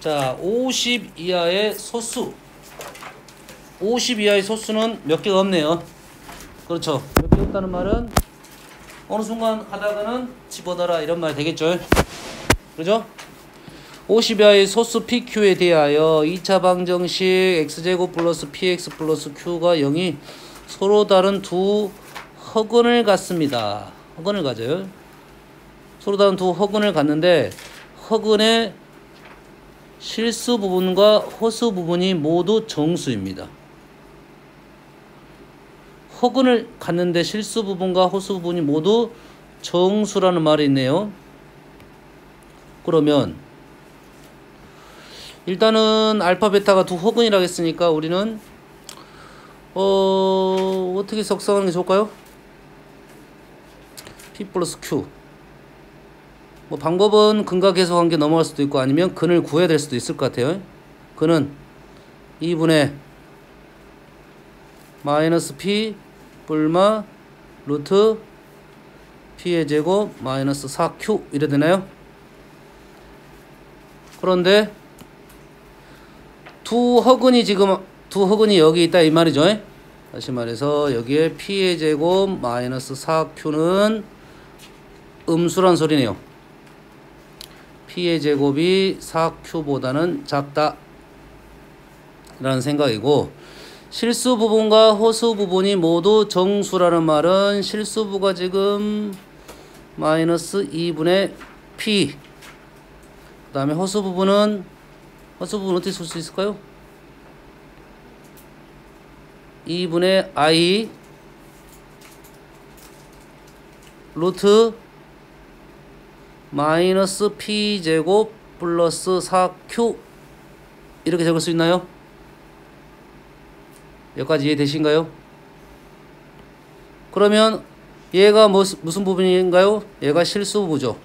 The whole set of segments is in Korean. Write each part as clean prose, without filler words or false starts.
자, 50 이하의 소수. 50 이하의 소수는 몇 개가 없네요. 그렇죠. 몇 개 없다는 말은 어느 순간 하다가는 집어넣어라 이런 말 되겠죠. 그죠? 50 이하의 소수 PQ에 대하여 2차 방정식 x제곱 플러스 px 플러스 q가 0이 서로 다른 두 허근을 갖습니다. 허근을 가져요. 서로 다른 두 허근을 갖는데 허근의 실수 부분과 허수 부분이 모두 정수입니다. 허근을 갖는데 실수 부분과 허수 부분이 모두 정수라는 말이 있네요. 그러면 일단은 알파 베타가 두 허근이라고 했으니까 우리는 어떻게 석상하는 게 좋을까요? P 플러스 Q. 뭐 방법은 근과 계속 관계 넘어갈 수도 있고 아니면 근을 구해야 될 수도 있을 것 같아요. 근은 2분의 마이너스 P 뿔마 루트 P의 제곱 마이너스 4Q 이래 되나요? 그런데 두 허근이 여기 있다 이 말이죠. 다시 말해서 여기에 P의 제곱 마이너스 4Q는 음수란 소리네요. P의 제곱이 4Q보다는 작다 라는 생각이고, 실수 부분과 허수 부분이 모두 정수라는 말은 실수부가 지금 마이너스 2분의 P, 그 다음에 허수 부분은 어떻게 쓸 수 있을까요? 2분의 I 루트 마이너스 P제곱 플러스 4Q 이렇게 적을 수 있나요? 여기까지 이해되신가요? 그러면 얘가 무슨 부분인가요? 얘가 실수부죠.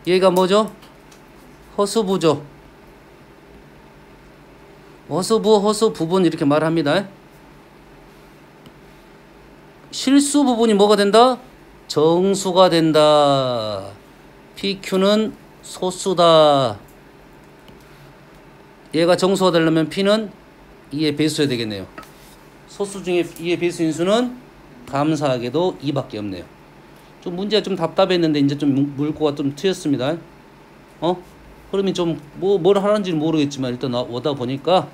얘가 뭐죠? 허수부죠. 허수 부분 이렇게 말합니다. 실수 부분이 뭐가 된다? 정수가 된다. PQ는 소수다. 얘가 정수가 되려면 P는 2의 배수여야 되겠네요. 소수 중에 2의 배수인 수는 감사하게도 2밖에 없네요. 좀 문제가 좀 답답했는데 이제 좀 물고가 좀 트였습니다. 그러면 좀 뭘 하는지는 모르겠지만 일단 오다 보니까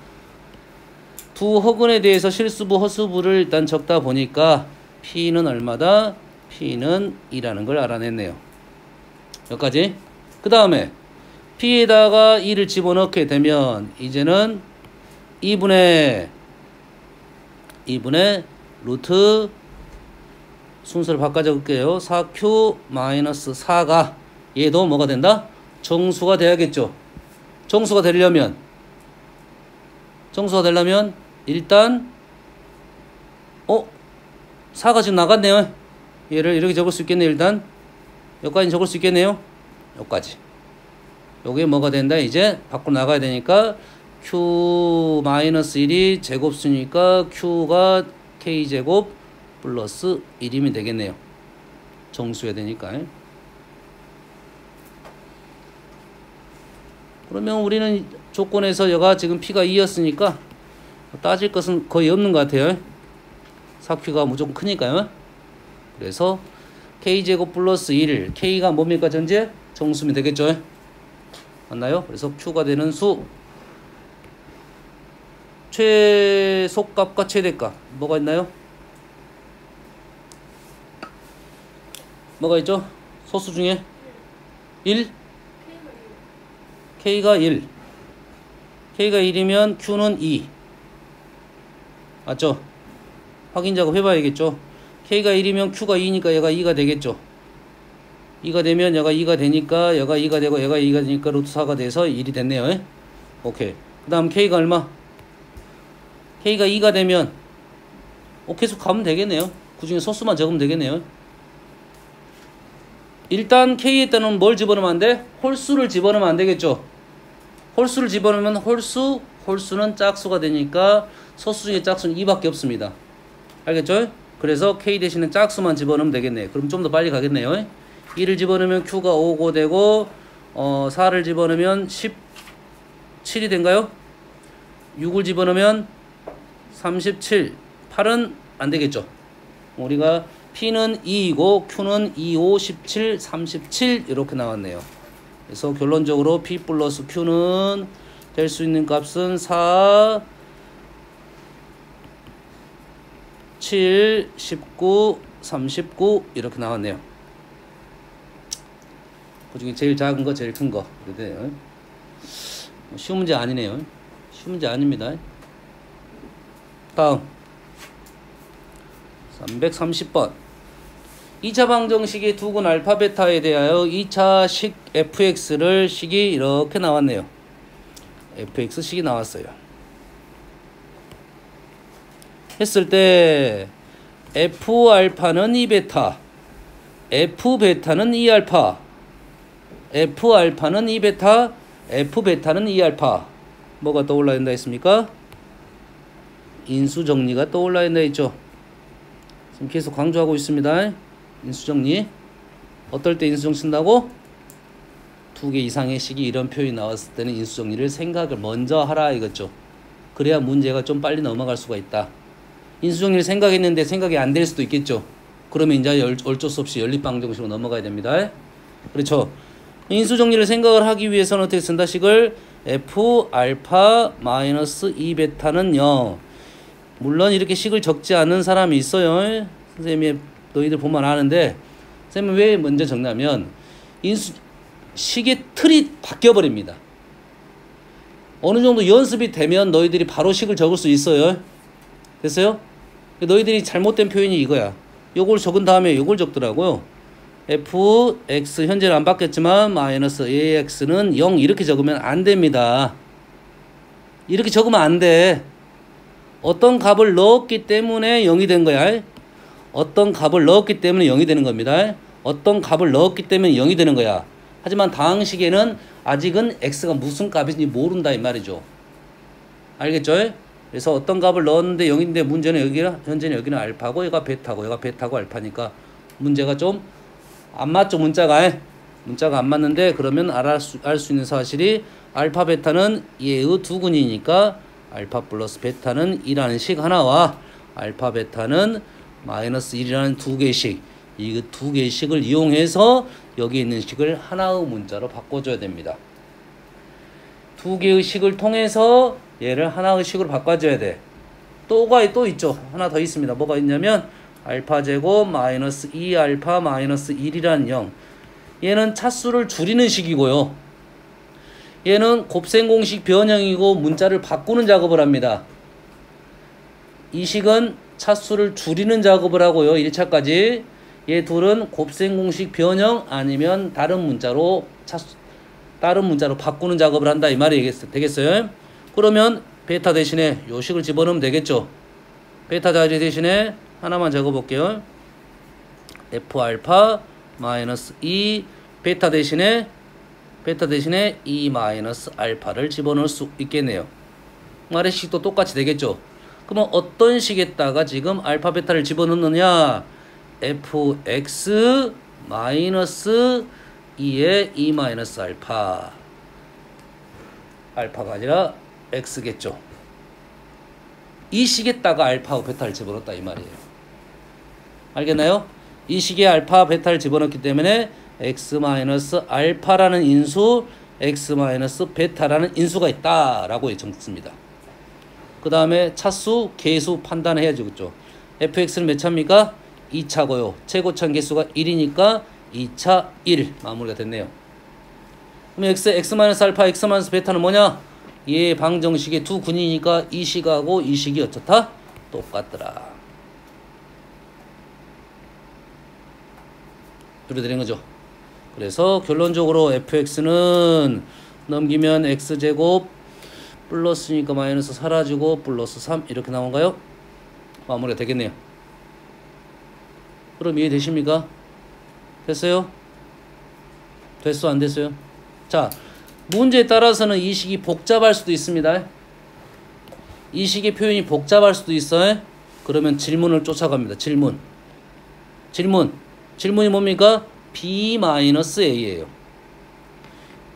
두 허근에 대해서 실수부 허수부를 일단 적다 보니까 P는 얼마다? P는 2라는 걸 알아냈네요. 여기까지. 그 다음에 P에다가 2를 집어넣게 되면 이제는 2분의 루트 순서를 바꿔 적을게요. 4Q 마이너스 4가 얘도 뭐가 된다? 정수가 돼야겠죠. 정수가 되려면 일단 4가 지금 나갔네요. 얘를 이렇게 적을 수 있겠네요. 일단 여기까지 적을 수 있겠네요. 여기까지. 요게 뭐가 된다? 이제 밖으로 나가야 되니까 Q-1이 제곱수니까 Q가 K제곱 플러스 1이면 되겠네요. 정수여야 되니까. 그러면 우리는 조건에서 여가 지금 P가 2였으니까 따질 것은 거의 없는 것 같아요. 4Q가 무조건 크니까요. 그래서 K제곱 플러스 1, K가 뭡니까 전제? 정수면 되겠죠. 맞나요? 그래서 Q가 되는 수, 최소값과 최대값 뭐가 있나요? 뭐가 있죠? 소수 중에 1? K가 1. K가 1이면 Q는 2. 맞죠? 확인 작업 해봐야겠죠? K가 1이면 Q가 2니까 얘가 2가 되겠죠? 2가 되면 얘가 2가 되니까 얘가 2가 되고 얘가 2가 되니까 루트 4가 돼서 1이 됐네요. 오케이. 그 다음 K가 얼마? K가 2가 되면 계속 가면 되겠네요. 그 중에 소수만 적으면 되겠네요. 일단 K에 따른 뭘 집어넣으면 안 돼? 홀수를 집어넣으면 안 되겠죠? 홀수를 집어넣으면 홀수는 짝수가 되니까 소수 중에 짝수는 2밖에 없습니다. 알겠죠? 그래서 K 대신에 짝수만 집어넣으면 되겠네요. 그럼 좀 더 빨리 가겠네요. 2를 집어넣으면 Q가 5고 되고 4를 집어넣으면 7이 된가요? 6을 집어넣으면 37. 8은 안 되겠죠. 우리가 P는 2이고 Q는 2, 5, 17, 37 이렇게 나왔네요. 그래서 결론적으로 P 플러스 Q는 될 수 있는 값은 4, 7, 19, 39 이렇게 나왔네요. 그 중에 제일 작은 거, 제일 큰 거. 그래요. 쉬운 문제 아니네요. 쉬운 문제 아닙니다. 다음 330번 2차 방정식의 두근 알파 베타에 대하여 2차 식 fx를 식이 이렇게 나왔네요. fx 식이 나왔어요. 했을 때 f 알파는 2베타, f 베타는 2알파, f 알파는 2베타, f 베타는 2알파. 뭐가 떠올라야 된다 했습니까? 인수정리가 떠올라야 된다 했죠. 지금 계속 강조하고 있습니다. 인수정리. 어떨 때 인수정리 쓴다고? 두 개 이상의 식이 이런 표현이 나왔을 때는 인수정리를 생각을 먼저 하라 이거죠. 그래야 문제가 좀 빨리 넘어갈 수가 있다. 인수정리를 생각했는데 생각이 안 될 수도 있겠죠. 그러면 이제 어쩔 수 없이 연립방정식으로 넘어가야 됩니다. 그렇죠. 인수정리를 생각을 하기 위해서는 어떻게 쓴다? 식을 f 알파 마이너스 2베타는 0. 물론 이렇게 식을 적지 않는 사람이 있어요. 선생님이 너희들 보면 아는데 선생님이 왜 먼저 적냐면 식의 틀이 바뀌어버립니다. 어느 정도 연습이 되면 너희들이 바로 식을 적을 수 있어요. 됐어요? 너희들이 잘못된 표현이 이거야. 요걸 적은 다음에 요걸 적더라고요. fx 현재는 안 바뀌었지만 마이너스 ax는 0 이렇게 적으면 안 됩니다. 이렇게 적으면 안 돼. 어떤 값을 넣었기 때문에 0이 된 거야. 어떤 값을 넣었기 때문에 0이 되는 겁니다. 어떤 값을 넣었기 때문에 0이 되는 거야. 하지만 다항식에는 아직은 x가 무슨 값인지 모른다 이 말이죠. 알겠죠? 그래서 어떤 값을 넣었는데 0인데 문제는 현재는 여기는 알파고 얘가 베타고 얘가 베타고 알파니까 문제가 좀 안 맞죠. 문자가 안 맞는데 그러면 알 수 있는 사실이 알파 베타는 얘의 두근이니까 알파 플러스 베타는 2라는 식 하나와 알파 베타는 마이너스 1이라는 두 개의 식, 이 두 개의 식을 이용해서 여기 있는 식을 하나의 문자로 바꿔줘야 됩니다. 두 개의 식을 통해서 얘를 하나의 식으로 바꿔줘야 돼. 또 있죠. 하나 더 있습니다. 뭐가 있냐면 알파 제곱 마이너스 2알파 마이너스 1이라는 0. 얘는 차수를 줄이는 식이고요. 얘는 곱셈 공식 변형이고 문자를 바꾸는 작업을 합니다. 이 식은 차수를 줄이는 작업을 하고요. 1차까지. 얘 둘은 곱셈 공식 변형 아니면 다른 문자로 바꾸는 작업을 한다 이 말이 되겠어요. 그러면 베타 대신에 요 식을 집어넣으면 되겠죠. 베타 자리 대신에 하나만 적어볼게요. f 알파 마이너스 2 베타 대신에 2 마이너스 알파를 집어넣을 수 있겠네요. 아래 식도 똑같이 되겠죠. 그러면 어떤 식에다가 지금 알파 베타를 집어넣느냐? fx 마이너스 2에 2 마이너스 알파가 아니라 x겠죠. 이 식에다가 알파하고 베타를 집어넣었다 이 말이에요. 알겠나요? 이 식에 알파 베타를 집어넣기 때문에 x 마이너스 알파라는 인수, x 마이너스 베타라는 인수가 있다라고 적습니다. 그 다음에 차수, 계수 판단해야죠. 그죠? fx는 몇 차입니까? 2차고요. 최고차 개수가 1이니까 2차 1 마무리가 됐네요. 그럼 x 마이너스 알파, x 마이너스 베타는 뭐냐? 얘 방정식의 두 근이니까 이 식하고 이 식이 어떻다? 똑같더라. 이렇게 거죠. 그래서 결론적으로 fx는 넘기면 x제곱 플러스니까 마이너스 사라지고 플러스 3 이렇게 나온가요? 마무리가 되겠네요. 그럼 이해되십니까? 됐어요? 됐어 안 됐어요? 자, 문제에 따라서는 이 식이 복잡할 수도 있습니다. 이 식의 표현이 복잡할 수도 있어요. 그러면 질문을 쫓아갑니다. 질문이 뭡니까? B-A예요.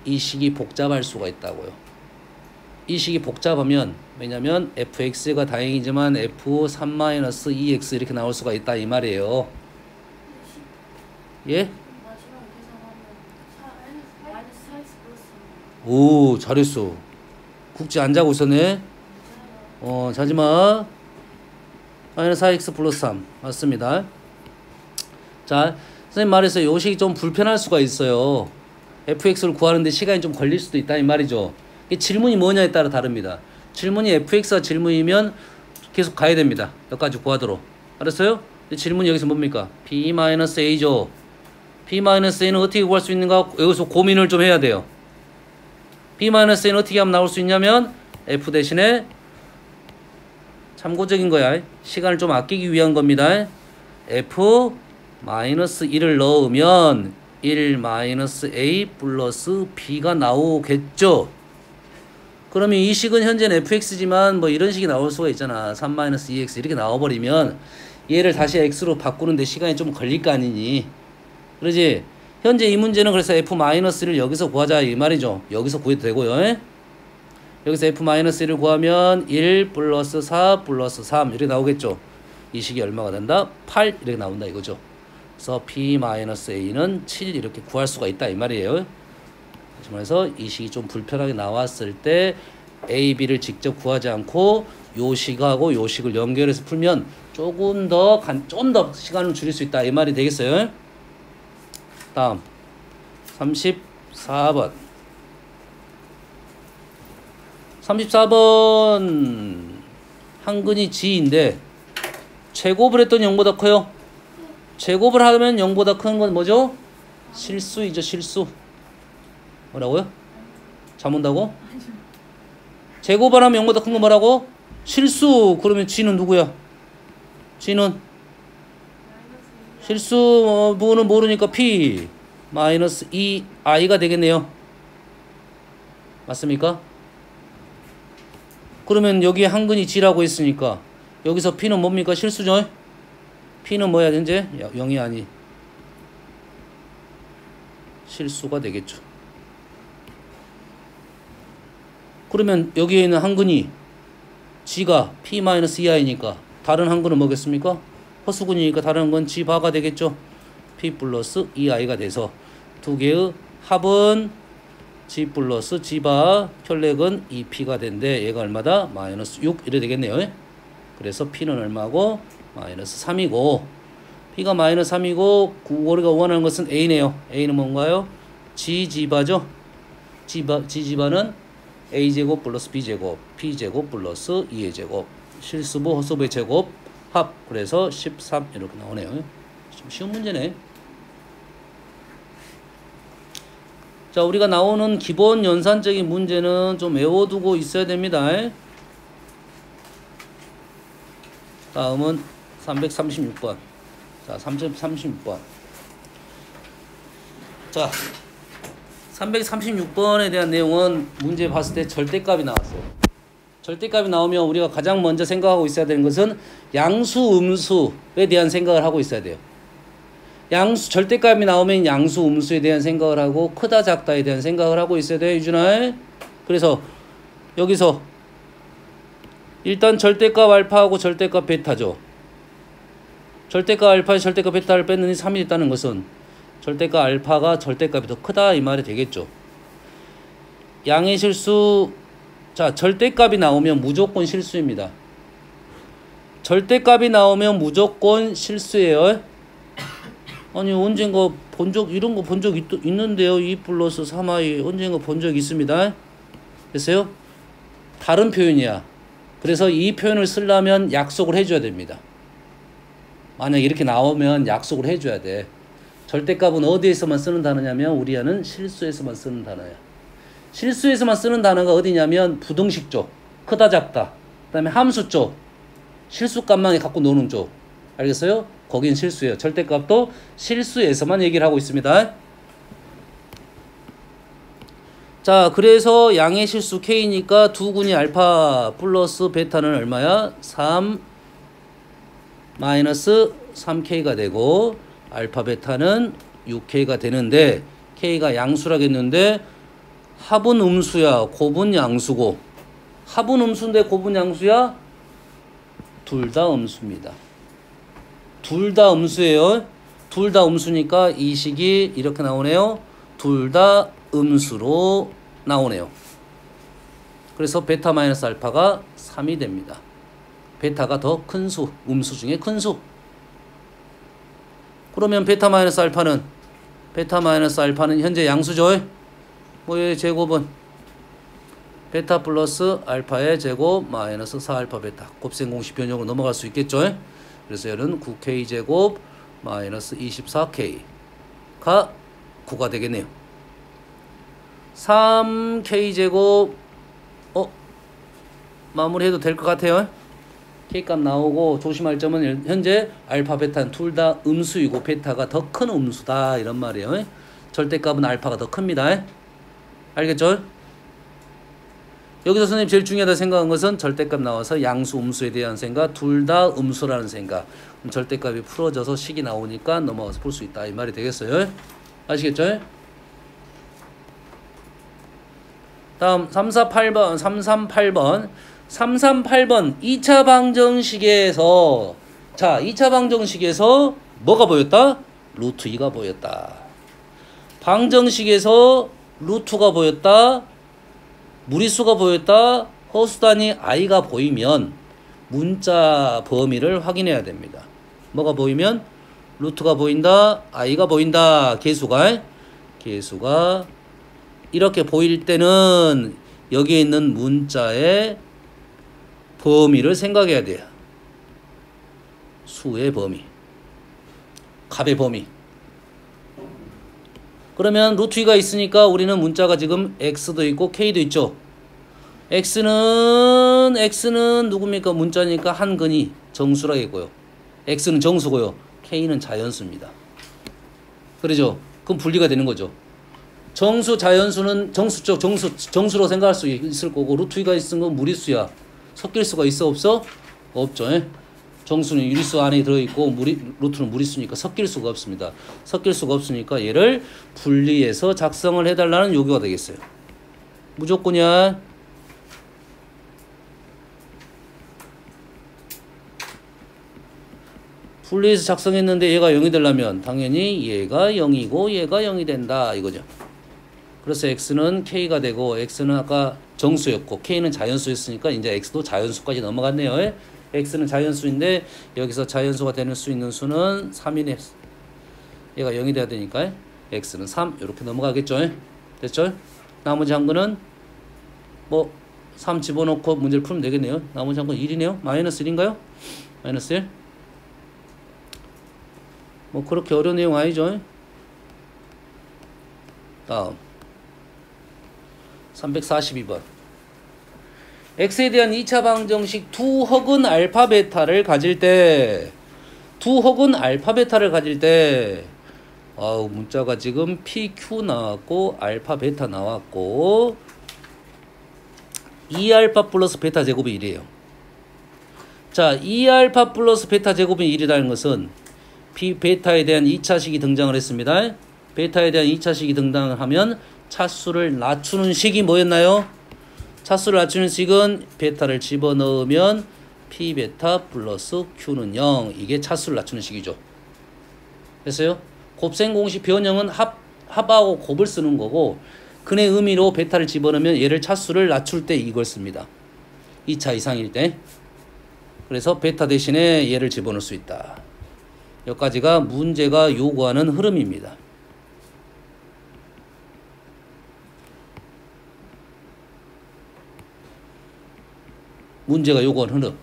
이 식이 복잡할 수가 있다고요. 이 식이 복잡하면 왜냐면 fx가 다행이지만 f3-2x 이렇게 나올 수가 있다 이 말이에요. 예? 오 잘했어. 국지 안 자고 있었네. 자지마. 마이너스 4x 플러스 3 맞습니다. 자 선생님 말해서 요 식이 좀 불편할 수가 있어요. fx를 구하는데 시간이 좀 걸릴 수도 있다 이 말이죠. 질문이 뭐냐에 따라 다릅니다. 질문이 fx가 질문이면 계속 가야 됩니다. 여기까지 구하도록. 알았어요? 질문이 여기서 뭡니까? b-a죠. b-a는 어떻게 구할 수 있는가? 여기서 고민을 좀 해야 돼요. b-a는 어떻게 하면 나올 수 있냐면 f 대신에 참고적인 거야. 시간을 좀 아끼기 위한 겁니다. f-1을 넣으면 1-a 플러스 b가 나오겠죠. 그러면 이 식은 현재는 fx지만 뭐 이런 식이 나올 수가 있잖아. 3-2x 이렇게 나와버리면 얘를 다시 x로 바꾸는데 시간이 좀 걸릴 거 아니니. 그러지? 현재 이 문제는 그래서 f-를 여기서 구하자 이 말이죠. 여기서 구해도 되고요. 여기서 f-1을 구하면 1 플러스 4 플러스 3 이렇게 나오겠죠. 이 식이 얼마가 된다? 8 이렇게 나온다 이거죠. 그래서 b-a는 7 이렇게 구할 수가 있다 이 말이에요. 다시 말해서 이 식이 좀 불편하게 나왔을 때 a, b를 직접 구하지 않고 요 식하고 요 식을 연결해서 풀면 조금 더 좀 더 시간을 줄일 수 있다 이 말이 되겠어요. 다음 34번 34번 한근이 g인데 제곱을 했더니 0보다 커요. 제곱을 하면 0보다 큰 건 뭐죠? 실수이죠. 실수. 뭐라고요? 잠 온다고? 제곱을 하면 0보다 큰 건 뭐라고? 실수. 그러면 g는 누구야? g는 실수 부분은 모르니까 p 마이너스 2i가 되겠네요. 맞습니까? 그러면 여기에 한근이 g라고 했으니까 여기서 p는 뭡니까? 실수죠? p는 뭐야 현재? 0이 아니 실수가 되겠죠. 그러면 여기에 있는 한근이 g가 p-2i니까 다른 한근은 뭐겠습니까? 허수근이니까 다른 건 g바가 되겠죠. p 플러스 2i가 돼서 두 개의 합은 g 플러스 g바 혈렉은 2p가 된대. 얘가 얼마다? 마이너스 6 이래 되겠네요. 그래서 p는 얼마고? 마이너스 3이고 p가 마이너스 3이고 우리가 원하는 것은 a네요. a는 뭔가요? g바죠. g바는 a제곱 플러스 b제곱 p제곱 플러스 2의 제곱 실수부 허수부의 제곱 합. 그래서 13 이렇게 나오네요. 좀 쉬운 문제네. 자, 우리가 나오는 기본 연산적인 문제는 좀 외워두고 있어야 됩니다. 다음은 336번. 자, 336번. 자, 336번에 대한 내용은 문제 봤을 때 절대값이 나왔어요. 절대값이 나오면 우리가 가장 먼저 생각하고 있어야 되는 것은 양수, 음수에 대한 생각을 하고 있어야 돼요. 양수, 절대값이 나오면 양수, 음수에 대한 생각을 하고 크다, 작다에 대한 생각을 하고 있어야 돼요, 유준아. 그래서 여기서 일단 절대값 알파하고 절대값 베타죠. 절대값 알파에 절대값 베타를 뺐느니 3이 있다는 것은 절대값 알파가 절대값이 더 크다 이 말이 되겠죠. 양의 실수. 자, 절대값이 나오면 무조건 실수입니다. 절대값이 나오면 무조건 실수예요. 아니 언젠가 이런 거 본 적 있는데요. 2 플러스 3i 언젠가 본 적 있습니다. 됐어요? 다른 표현이야. 그래서 이 표현을 쓰려면 약속을 해줘야 됩니다. 만약 이렇게 나오면 약속을 해줘야 돼. 절대값은 어디에서만 쓰는 단어냐면 우리 하는 실수에서만 쓰는 단어야. 실수에서만 쓰는 단어가 어디냐면 부등식 쪽, 크다 작다, 그 다음에 함수 쪽, 실수값만 갖고 노는 쪽. 알겠어요? 거긴 실수예요. 절대값도 실수에서만 얘기를 하고 있습니다. 자, 그래서 양의 실수 K니까 두군이 알파 플러스 베타는 얼마야? 3 마이너스 3K가 되고 알파 베타는 6K가 되는데 K가 양수라겠는데 합은 음수야, 곱은 양수고 합은 음수인데 곱은 양수야? 둘 다 음수입니다. 둘 다 음수예요. 둘 다 음수니까 이 식이 이렇게 나오네요. 둘 다 음수로 나오네요. 그래서 베타 마이너스 알파가 3이 됩니다. 베타가 더 큰 수, 음수 중에 큰 수. 그러면 베타 마이너스 알파는 현재 양수죠. 뭐의 제곱은 베타 플러스 알파의 제곱 마이너스 4알파 베타. 곱셈 공식 변형으로 넘어갈 수 있겠죠. 그래서 얘는 9k 제곱 마이너스 24k가 9가 되겠네요. 3k 제곱 마무리해도 될 것 같아요. K값 나오고 조심할 점은 현재 알파 베타는 둘 다 음수이고 베타가 더 큰 음수다 이런 말이에요. 절대값은 알파가 더 큽니다. 알겠죠? 여기서 선생님 제일 중요하다 생각한 것은 절대값 나와서 양수 음수에 대한 생각, 둘 다 음수라는 생각. 그럼 절대값이 풀어져서 식이 나오니까 넘어가서 풀 수 있다 이 말이 되겠어요. 아시겠죠? 다음 338번 2차 방정식에서 자 2차 방정식에서 뭐가 보였다? 루트 2가 보였다. 방정식에서 루트가 보였다. 무리수가 보였다. 허수단위 i가 보이면 문자 범위를 확인해야 됩니다. 뭐가 보이면? 루트가 보인다. i가 보인다. 개수가 이렇게 보일 때는 여기에 있는 문자의 범위를 생각해야 돼요. 수의 범위, 값의 범위. 그러면 루트 2가 있으니까 우리는 문자가 지금 x도 있고 k도 있죠. x는 누굽니까? 문자니까 한근이 정수라겠고요. x는 정수고요. k는 자연수입니다. 그러죠? 그럼 분리가 되는 거죠. 정수, 자연수는 정수로 생각할 수 있을 거고 루트 2가 있는 건 무리수야. 섞일 수가 있어 없어? 없죠. 정수는 유리수 안에 들어있고 루트는 무리수니까 섞일 수가 없습니다. 섞일 수가 없으니까 얘를 분리해서 작성을 해달라는 요구가 되겠어요. 무조건이야. 분리해서 작성했는데 얘가 0이 되려면 당연히 얘가 0이고 얘가 0이 된다 이거죠. 그래서 x는 k가 되고 x는 아까 정수였고 k는 자연수였으니까 이제 x도 자연수까지 넘어갔네요. x는 자연수인데 여기서 자연수가 되는 수 있는 수는 3이네. 얘가 0이 돼야 되니까 x는 3 이렇게 넘어가겠죠. 됐죠? 나머지 한 거는 뭐 3 집어넣고 문제를 풀면 되겠네요. 나머지 한 건 1이네요. 마이너스 1인가요? 마이너스 1? 뭐 그렇게 어려운 내용 아니죠. 다음 342번 x에 대한 2차 방정식 두 혹은 알파 베타를 가질 때 문자가 지금 pq 나왔고 알파 베타 나왔고 2알파 플러스 베타 제곱이 1이에요. 자, 2알파 플러스 베타 제곱이 1이라는 것은 베타에 대한 2차식이 등장을 했습니다. 베타에 대한 2차식이 등장하면 차수를 낮추는 식이 뭐였나요? 차수를 낮추는 식은 베타를 집어넣으면 P베타 플러스 Q는 0. 이게 차수를 낮추는 식이죠. 됐어요? 곱셈 공식 변형은 합하고 곱을 쓰는 거고 근의 의미로 베타를 집어넣으면 얘를 차수를 낮출 때 이걸 씁니다. 2차 이상일 때. 그래서 베타 대신에 얘를 집어넣을 수 있다. 여기까지가 문제가 요구하는 흐름입니다. 문제가 요구하는 흐름.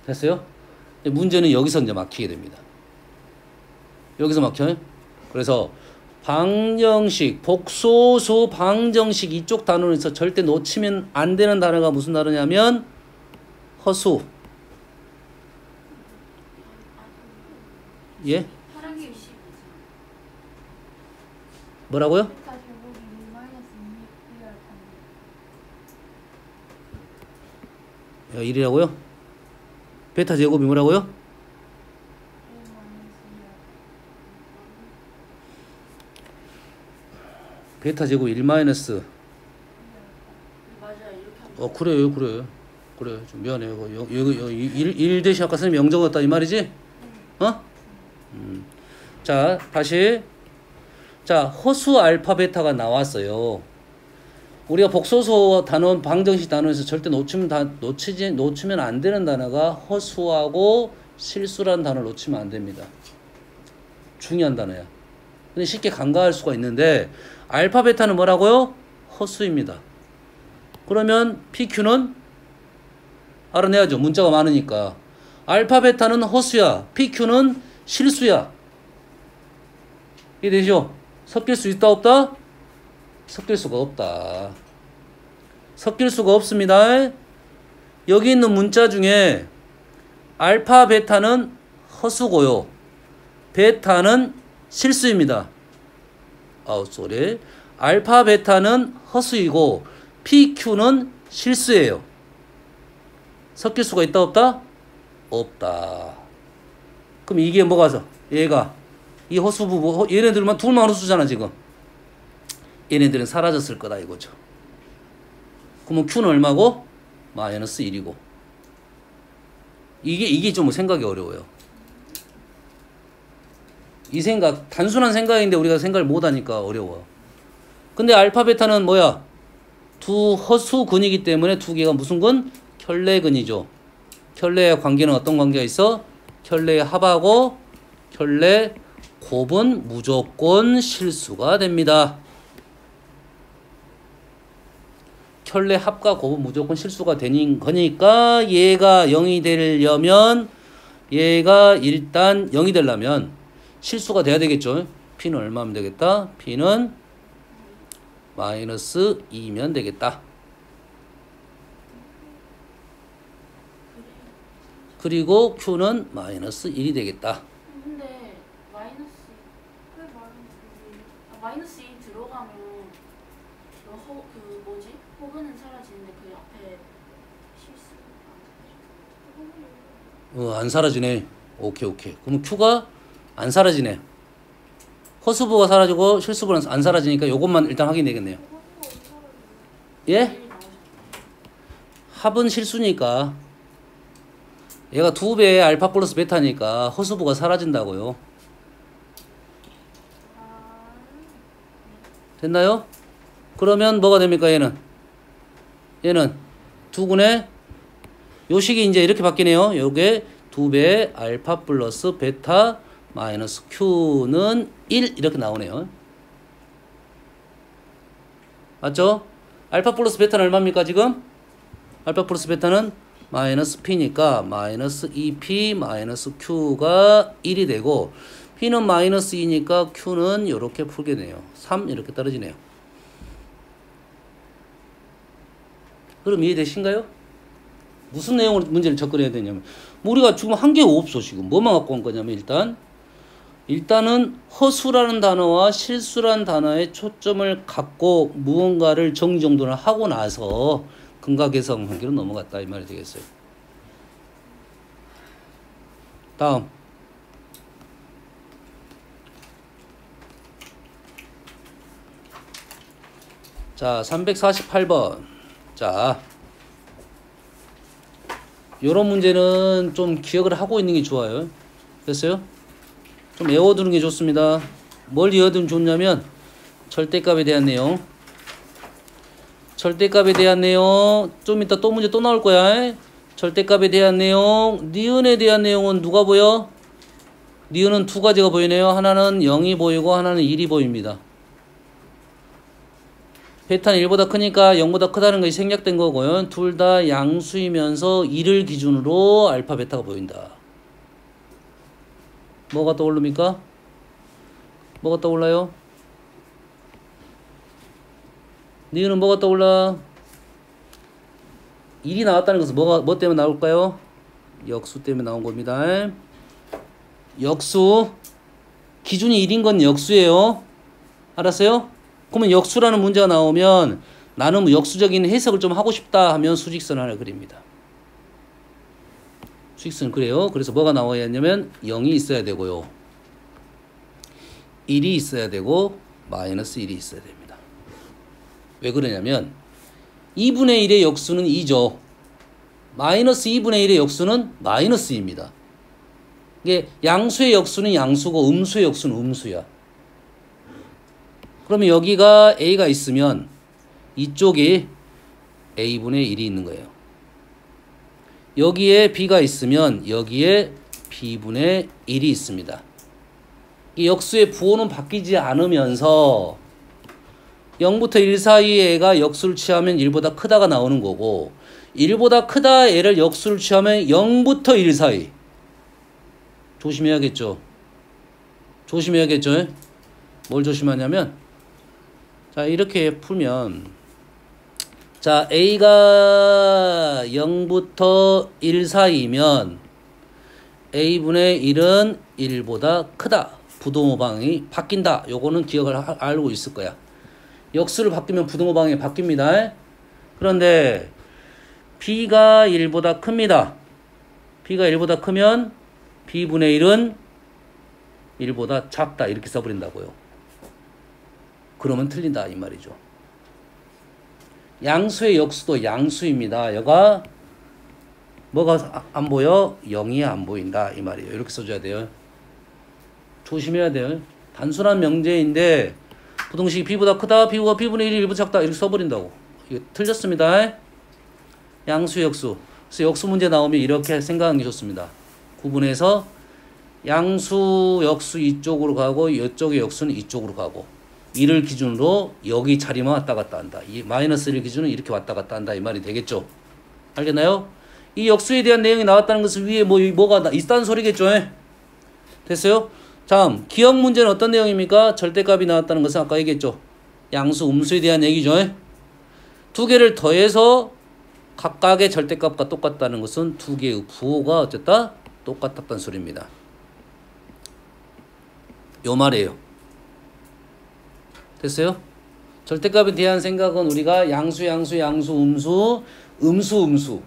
됐어요? 문제는 여기서 이제 막히게 됩니다. 여기서 막혀요. 그래서 방정식, 복소수 방정식 이쪽 단원에서 절대 놓치면 안 되는 단어가 무슨 단어냐면 허수. 예? 뭐라고요? 야, 1이라고요? 베타 제곱이 뭐라고요? 베타 제곱 1 마이너스 그래요, 그래. 그래, 좀 미안해요. 일 대신 아까 선생님 영적었다 이 말이지? 어? 자, 다시. 자, 허수 알파 베타가 나왔어요. 우리가 복소수 단원, 방정식 단원에서 절대 놓치면 안 되는 단어가 허수하고 실수라는 단어를 놓치면 안 됩니다. 중요한 단어야. 근데 쉽게 간과할 수가 있는데, 알파 베타는 뭐라고요? 허수입니다. 그러면 PQ는 알아내야죠. 문자가 많으니까. 알파 베타는 허수야. PQ는 실수야. 이해되죠? 섞일 수 있다 없다? 섞일 수가 없다. 섞일 수가 없습니다. 여기 있는 문자 중에 알파 베타는 허수고요. 베타는 실수입니다. 쏘리. 알파 베타는 허수이고 PQ는 실수예요. 섞일 수가 있다 없다? 없다. 그럼 이게 뭐가 얘가 이 허수부 얘네들만 둘만 허수잖아 지금. 얘네들은 사라졌을 거다 이거죠. 그러면 Q는 얼마고? 마이너스 1이고. 이게 좀 생각이 어려워요. 이 생각 단순한 생각인데 우리가 생각을 못하니까 어려워. 근데 알파 베타는 뭐야? 두 허수근이기 때문에 두 개가 무슨 근? 켤레근이죠. 켤레의 관계는 어떤 관계가 있어? 켤레의 합하고 켤레 곱은 무조건 실수가 됩니다. 켤레 합과 곱은 무조건 실수가 되는 거니까 얘가 0이 되려면 얘가 일단 0이 되려면 실수가 돼야 되겠죠. P는 얼마면 되겠다? P는 마이너스 2면 되겠다. 그리고 Q는 마이너스 1이 되겠다. 근데 마이너스 2 들어가면 호근은 사라지는데 그 앞에 실수 안 사라지네. 오케이. 그럼 Q가 안 사라지네. 허수부가 사라지고 실수부는 안 사라지니까 요것만 일단 확인되겠네요. 예? 합은 실수니까 얘가 2배의 알파 플러스 베타니까 허수부가 사라진다고요. 됐나요? 그러면 뭐가 됩니까 얘는? 얘는 두근의 요 식이 이제 이렇게 바뀌네요. 요게 2배의 알파 플러스 베타 마이너스 Q는 1 이렇게 나오네요. 맞죠? 알파 플러스 베타는 얼마입니까 지금? 알파 플러스 베타는 마이너스 P니까 마이너스 2P 마이너스 Q가 1이 되고 P는 마이너스 2니까 Q는 이렇게 풀게 되네요. 3 이렇게 떨어지네요. 그럼 이해되신가요? 무슨 내용으로 문제를 접근해야 되냐면 우리가 지금 한 게 없어. 지금 뭐만 갖고 온 거냐면 일단은 허수라는 단어와 실수라는 단어에 초점을 갖고 무언가를 정리정돈을 하고 나서 근각계성 관계로 넘어갔다 이 말이 되겠어요. 다음 자 348번 자 요런 문제는 좀 기억을 하고 있는 게 좋아요. 됐어요? 좀 외워두는 게 좋습니다. 뭘 외워두면 좋냐면 절대값에 대한 내용 절대값에 대한 내용 좀 이따 또 문제 또 나올 거야. 절대값에 대한 내용 니은에 대한 내용은 누가 보여? 니은은 두 가지가 보이네요. 하나는 0이 보이고 하나는 1이 보입니다. 베타는 1보다 크니까 0보다 크다는 것이 생략된 거고요. 둘 다 양수이면서 1을 기준으로 알파 베타가 보인다. 뭐가 떠오릅니까? 뭐가 떠올라요? 니은은 뭐가 떠올라? 1이 나왔다는 것은 뭐 때문에 나올까요? 역수 때문에 나온 겁니다. 역수 기준이 1인 건 역수예요. 알았어요? 그러면 역수라는 문제가 나오면 나는 역수적인 해석을 좀 하고 싶다 하면 수직선 하나 그립니다. 수직선 그래요. 그래서 뭐가 나와야 하냐면 0이 있어야 되고요. 1이 있어야 되고 마이너스 1이 있어야 됩니다. 왜 그러냐면 2분의 1의 역수는 2죠. 마이너스 2분의 1의 역수는 마이너스 2입니다. 이게 양수의 역수는 양수고 음수의 역수는 음수야. 그러면 여기가 A가 있으면 이쪽이 A분의 1이 있는 거예요. 여기에 B가 있으면 여기에 B분의 1이 있습니다. 이 역수의 부호는 바뀌지 않으면서 0부터 1 사이의 애가 역수를 취하면 1보다 크다가 나오는 거고 1보다 크다 애를 역수를 취하면 0부터 1 사이 조심해야겠죠. 조심해야겠죠. 뭘 조심하냐면 자 이렇게 풀면 자 A가 0부터 1 사이면 A분의 1은 1보다 크다. 부동호 방향이 바뀐다. 요거는 기억을 알고 있을 거야. 역수를 바뀌면 부동호 방향이 바뀝니다. 그런데 B가 1보다 큽니다. B가 1보다 크면 B분의 1은 1보다 작다. 이렇게 써버린다고요. 그러면 틀린다 이 말이죠. 양수의 역수도 양수입니다. 여가 뭐가 안 보여? 0이 안 보인다 이 말이에요. 이렇게 써줘야 돼요. 조심해야 돼요. 단순한 명제인데 부동식이 B보다 크다. B가 B분의 1이 1보다 작다. 이렇게 써버린다고. 이거 틀렸습니다. 양수 역수. 그래서 역수 문제 나오면 이렇게 생각하는 게 좋습니다. 구분해서 양수 역수 이쪽으로 가고 이쪽의 역수는 이쪽으로 가고 1을 기준으로 여기 자리만 왔다 갔다 한다. 이 마이너스 1을 기준으로 이렇게 왔다 갔다 한다. 이 말이 되겠죠. 알겠나요? 이 역수에 대한 내용이 나왔다는 것은 위에 뭐가 있다는 소리겠죠. 됐어요? 다음 기억 문제는 어떤 내용입니까? 절대값이 나왔다는 것은 아까 얘기했죠. 양수 음수에 대한 얘기죠. 두 개를 더해서 각각의 절대값과 똑같다는 것은 두 개의 부호가 어쨌다? 똑같았다는 소리입니다. 요 말이에요. 됐어요? 절대값에 대한 생각은 우리가 양수 음수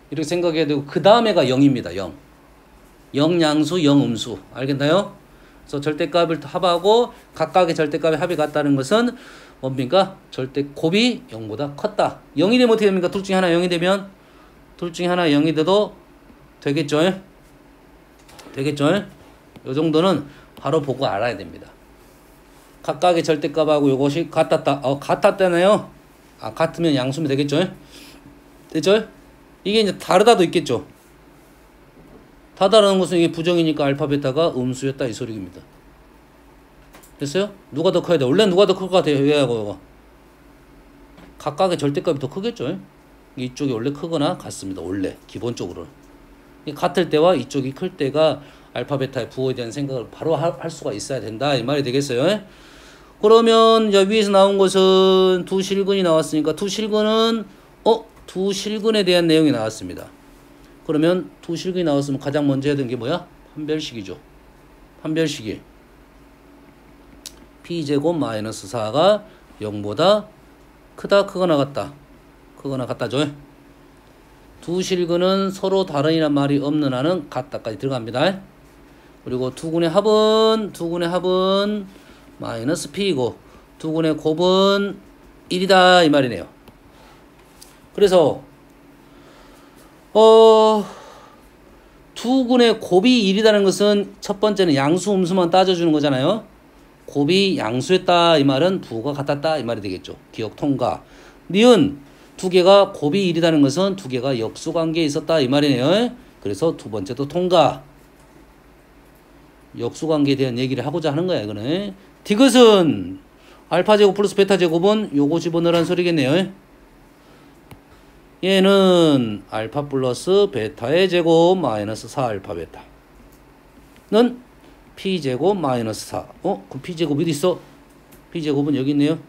이렇게 생각해야 되고 그 다음에가 0입니다. 0. 0양수 0음수 알겠나요? 그래서 절대값을 합하고 각각의 절대값의 합이 같다는 것은 뭡니까? 절대 곱이 0보다 컸다. 0이 되면 어떻게 됩니까? 둘 중에 하나 0이 되면 둘 중에 하나 0이 돼도 되겠죠? 되겠죠? 요 정도는 바로 보고 알아야 됩니다. 각각의 절대값하고 이것이 같았다네요. 같으면 양수면 되겠죠? 됐죠? 이게 이제 다르다도 있겠죠? 다르다는 것은 이게 부정이니까 알파 베타가 음수였다 이 소리입니다. 됐어요? 누가 더 커야 돼? 원래 누가 더 클 것 같아요? 얘하고 각각의 절대값이 더 크겠죠? 이쪽이 원래 크거나 같습니다. 원래 기본적으로 같을 때와 이쪽이 클 때가 알파 베타의 부호에 대한 생각을 바로 할 수가 있어야 된다 이 말이 되겠어요. 그러면 이제 위에서 나온 것은 두 실근이 나왔으니까 두 실근은 두 실근에 대한 내용이 나왔습니다. 그러면 두 실근이 나왔으면 가장 먼저 해야 되는 게 뭐야? 판별식이죠. 판별식이 P제곱 마이너스 4가 0보다 크다 크거나 같다. 크거나 같다죠. 두 실근은 서로 다른이란 말이 없는 한은 같다까지 들어갑니다. 그리고 두근의 합은 마이너스 P이고 두근의 곱은 1이다 이 말이네요. 그래서 두근의 곱이 1이라는 것은 첫 번째는 양수 음수만 따져주는 거잖아요. 곱이 양수였다 이 말은 부호가 같았다 이 말이 되겠죠. 기억 통과. 니은 두 개가 곱이 1이라는 것은 두 개가 역수관계에 있었다 이 말이네요. 그래서 두 번째도 통과. 역수관계에 대한 얘기를 하고자 하는 거야 이거는. 디귿은 알파제곱 플러스 베타제곱은 요거 집어넣으라는 소리겠네요. 얘는 알파 플러스 베타의 제곱 마이너스 4알파 베타는 P제곱 마이너스 4. 그럼 P제곱 어디 있어? P제곱은 여기 있네요.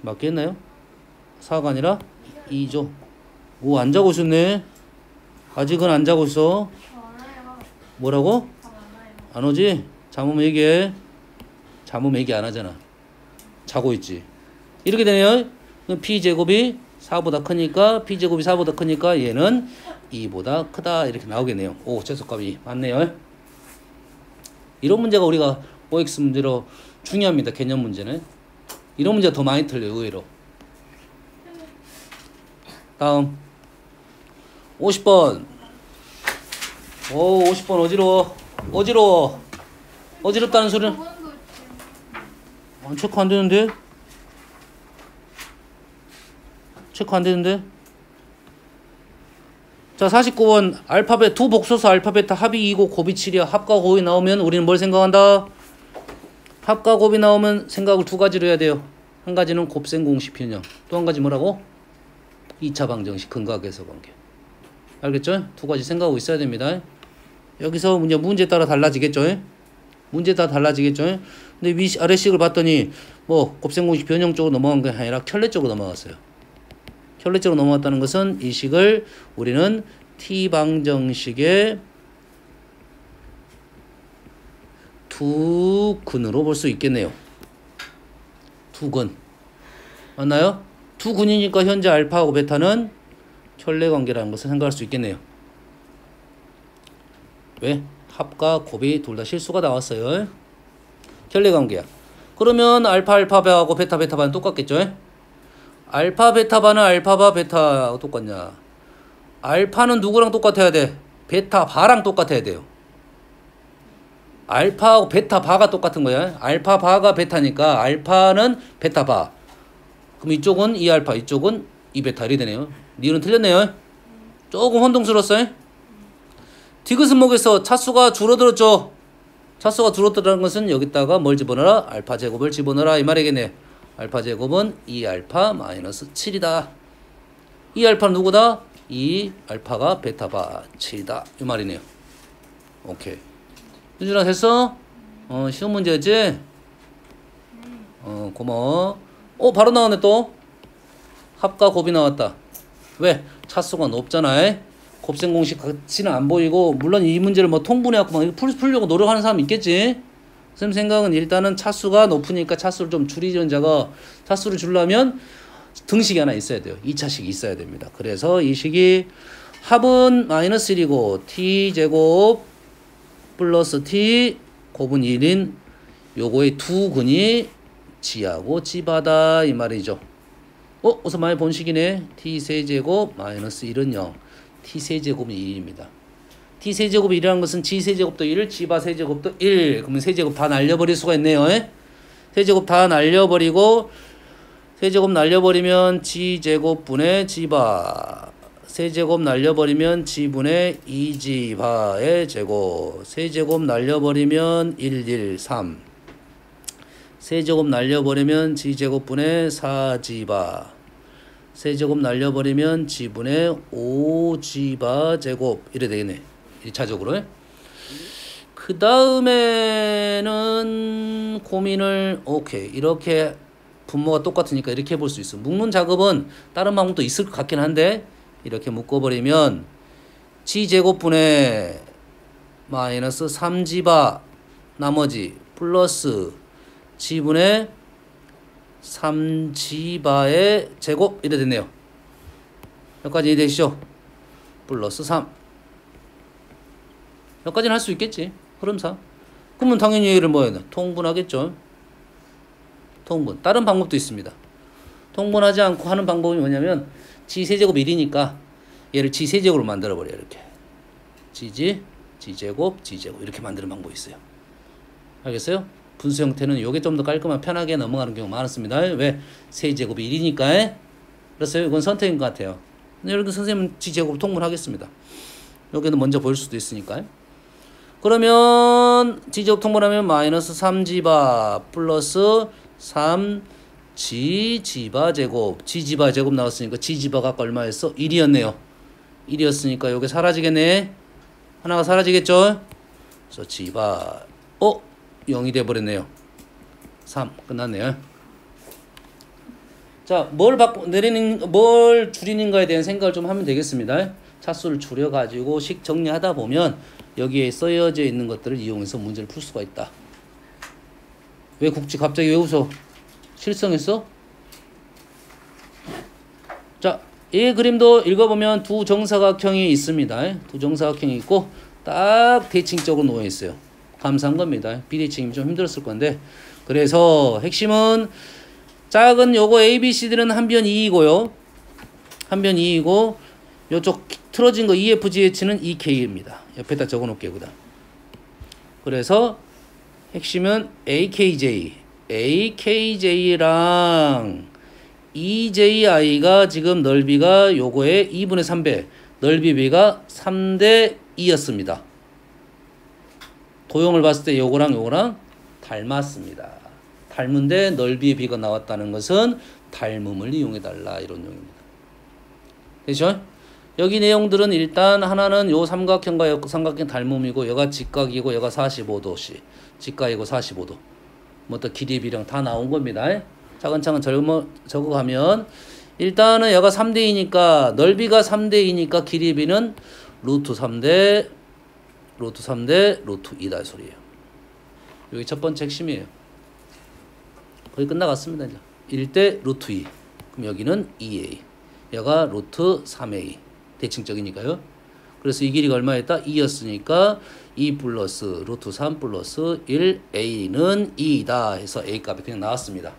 맞겠나요? 4가 아니라 2죠. 오, 안 자고 있었네. 아직은 안 자고 있어. 뭐라고? 안 오지? 잠으면 얘기해. 잠으면 얘기 안 하잖아. 자고 있지. 이렇게 되네요. 그럼 P제곱이 4보다 크니까 P제곱이 4보다 크니까 얘는 2보다 크다 이렇게 나오겠네요. 오, 최소값이 맞네요. 이런 문제가 우리가 OX 문제로 중요합니다. 개념 문제는. 이런 문제가 더 많이 틀려요. 의외로. 다음 50번. 오 50번 어지러워. 어지럽다는 소리는 체크 안 되는데? 체크 안 되는데? 자 49번 알파벳 두 복소수 알파벳 합이 2고 곱이 7이야. 합과 곱이 나오면 우리는 뭘 생각한다? 합과 곱이 나오면 생각을 두 가지로 해야 돼요. 한 가지는 곱셈 공식 변형, 또 한 가지 뭐라고? 2차 방정식 근각에서 관계. 알겠죠? 두 가지 생각하고 있어야 됩니다. 여기서 문제에 따라 달라지겠죠? 문제에 따라 달라지겠죠? 근데 아래식을 봤더니 뭐 곱셈 공식 변형 쪽으로 넘어간 게 아니라 켤레 쪽으로 넘어갔어요. 켤레 쪽으로 넘어갔다는 것은 이 식을 우리는 t방정식의 두 근으로 볼 수 있겠네요. 두 근. 맞나요? 두 근이니까 현재 알파하고 베타는 켤레 관계라는 것을 생각할 수 있겠네요. 왜? 합과 곱이 둘 다 실수가 나왔어요. 켤레 관계야. 그러면 알파하고 베타바는 똑같겠죠? 알파 베타바는 알파바 베타하고 똑같냐? 알파는 누구랑 똑같아야 돼? 베타바랑 똑같아야 돼요. 알파하고 베타바가 똑같은 거야. 알파바가 베타니까 알파는 베타바. 그럼 이쪽은 2알파, 이쪽은 2베타 이렇게 되네요. 니은 틀렸네요. 조금 혼동스러웠어요. 디귿은목에서 차수가 줄어들었죠. 차수가 줄어들었다는 것은 여기다가 뭘 집어넣어라? 알파 제곱을 집어넣어라 이 말이겠네. 알파 제곱은 2알파 마이너스 7이다. 2알파는 누구다? 2알파가 베타바 7이다 이 말이네요. 오케이. 유준아 됐어? 시험 문제였지? 고마워. 바로 나왔네 또. 합과 곱이 나왔다. 왜? 차수가 높잖아. 곱셈 공식 같이는 안 보이고, 물론 이 문제를 뭐 통분해갖고 막 풀려고 노력하는 사람 있겠지? 선생님 생각은 일단은 차수가 높으니까 차수를 좀 줄이는 자가 차수를 줄려면 등식이 하나 있어야 돼요. 2차식이 있어야 됩니다. 그래서 이 식이 합은 마이너스 1이고 t제곱 플러스 t 곱은 1인 요거의 두 근이 지하고 지바다 이 말이죠. 어서 많이 본 식이네. t세제곱 마이너스 1은 0. t세제곱은 1입니다. t세제곱이 1이라는 것은 g세제곱도 1, 지바세제곱도 1. 그러면 세제곱 다 날려버릴 수가 있네요. 세제곱 다 날려버리고 세제곱 날려버리면 g제곱분의 지바. 세제곱 날려버리면 g분의 2지바의 제곱. 세제곱 날려버리면 1, 1, 3. 세제곱 날려버리면 g제곱분의 4지바. 세제곱 날려버리면 g분의 5지바 제곱 이래 되겠네. 1차적으로. 그 다음에는 고민을 오케이 이렇게 분모가 똑같으니까 이렇게 해볼 수 있어. 묶는 작업은 다른 방법도 있을 것 같긴 한데 이렇게 묶어버리면 g제곱분의 마이너스 3지바 나머지 플러스 g분의 3지바의 제곱 이래 됐네요. 여기까지 이해되시죠? 플러스 3. 여기까지는 할 수 있겠지. 흐름상. 그러면 당연히 얘를 뭐 해야 돼? 통분하겠죠. 통분. 다른 방법도 있습니다. 통분하지 않고 하는 방법이 뭐냐면 g세제곱 1이니까 얘를 g세제곱으로 만들어버려요. 이렇게. g제곱 이렇게 만드는 방법이 있어요. 알겠어요? 분수 형태는 요게 좀 더 깔끔한 편하게 넘어가는 경우가 많았습니다. 왜? 세제곱이 1이니까. 그래서요. 이건 선택인 것 같아요. 여러분 선생님은 g제곱 통분하겠습니다. 여기는 먼저 보일 수도 있으니까요. 그러면 g제곱 통분하면 마이너스 3지바 플러스 3g지바 제곱. g지바 제곱 나왔으니까 g지바가 아까 얼마였어? 1이었네요. 1이었으니까 요게 사라지겠네. 하나가 사라지겠죠? 그래서 지바 0이 돼버렸네요. 3 끝났네요. 자, 뭘 줄이는가에 대한 생각을 좀 하면 되겠습니다. 차수를 줄여가지고 식 정리하다 보면 여기에 써여져 있는 것들을 이용해서 문제를 풀 수가 있다. 왜 국지 갑자기 왜 웃어? 실성했어? 자, 이 그림도 읽어보면 두 정사각형이 있습니다. 두 정사각형이 있고 딱 대칭적으로 놓여 있어요. 감사한 겁니다. 비대칭이 좀 힘들었을 건데. 그래서 핵심은 작은 요거 ABC들은 한 변 2이고요. 한 변 2이고 요쪽 틀어진 거 EFGH는 EK입니다. 옆에다 적어 놓을게요. 그다음. 그래서 핵심은 AKJ랑 EJI가 지금 넓이가 요거의 2분의 3배, 넓이 비가 3대 2였습니다. 도형을 봤을 때 요거랑 닮았습니다. 닮은데 넓이의 비가 나왔다는 것은 닮음을 이용해달라 이런 용입니다. 되죠? 여기 내용들은 일단 하나는 요 삼각형과 요 삼각형 닮음이고 여가 직각이고 여가 45도씨 직각이고 45도 뭐 또 길이 비령 다 나온 겁니다. 차근차근 적어가면 일단은 여가 3대2니까 넓이가 3대2니까 길이 비는 루트 3대 루트 2다 소리예요. 여기 첫 번째 핵심이에요. 거의 끝나갔습니다. 이제 1대 루트 2 그럼 여기는 2a 여가 루트 3a 대칭적이니까요. 그래서 이 길이가 얼마였다? 2였으니까 2 플러스 루트 3 플러스 1a는 2이다 해서 a값이 그냥 나왔습니다.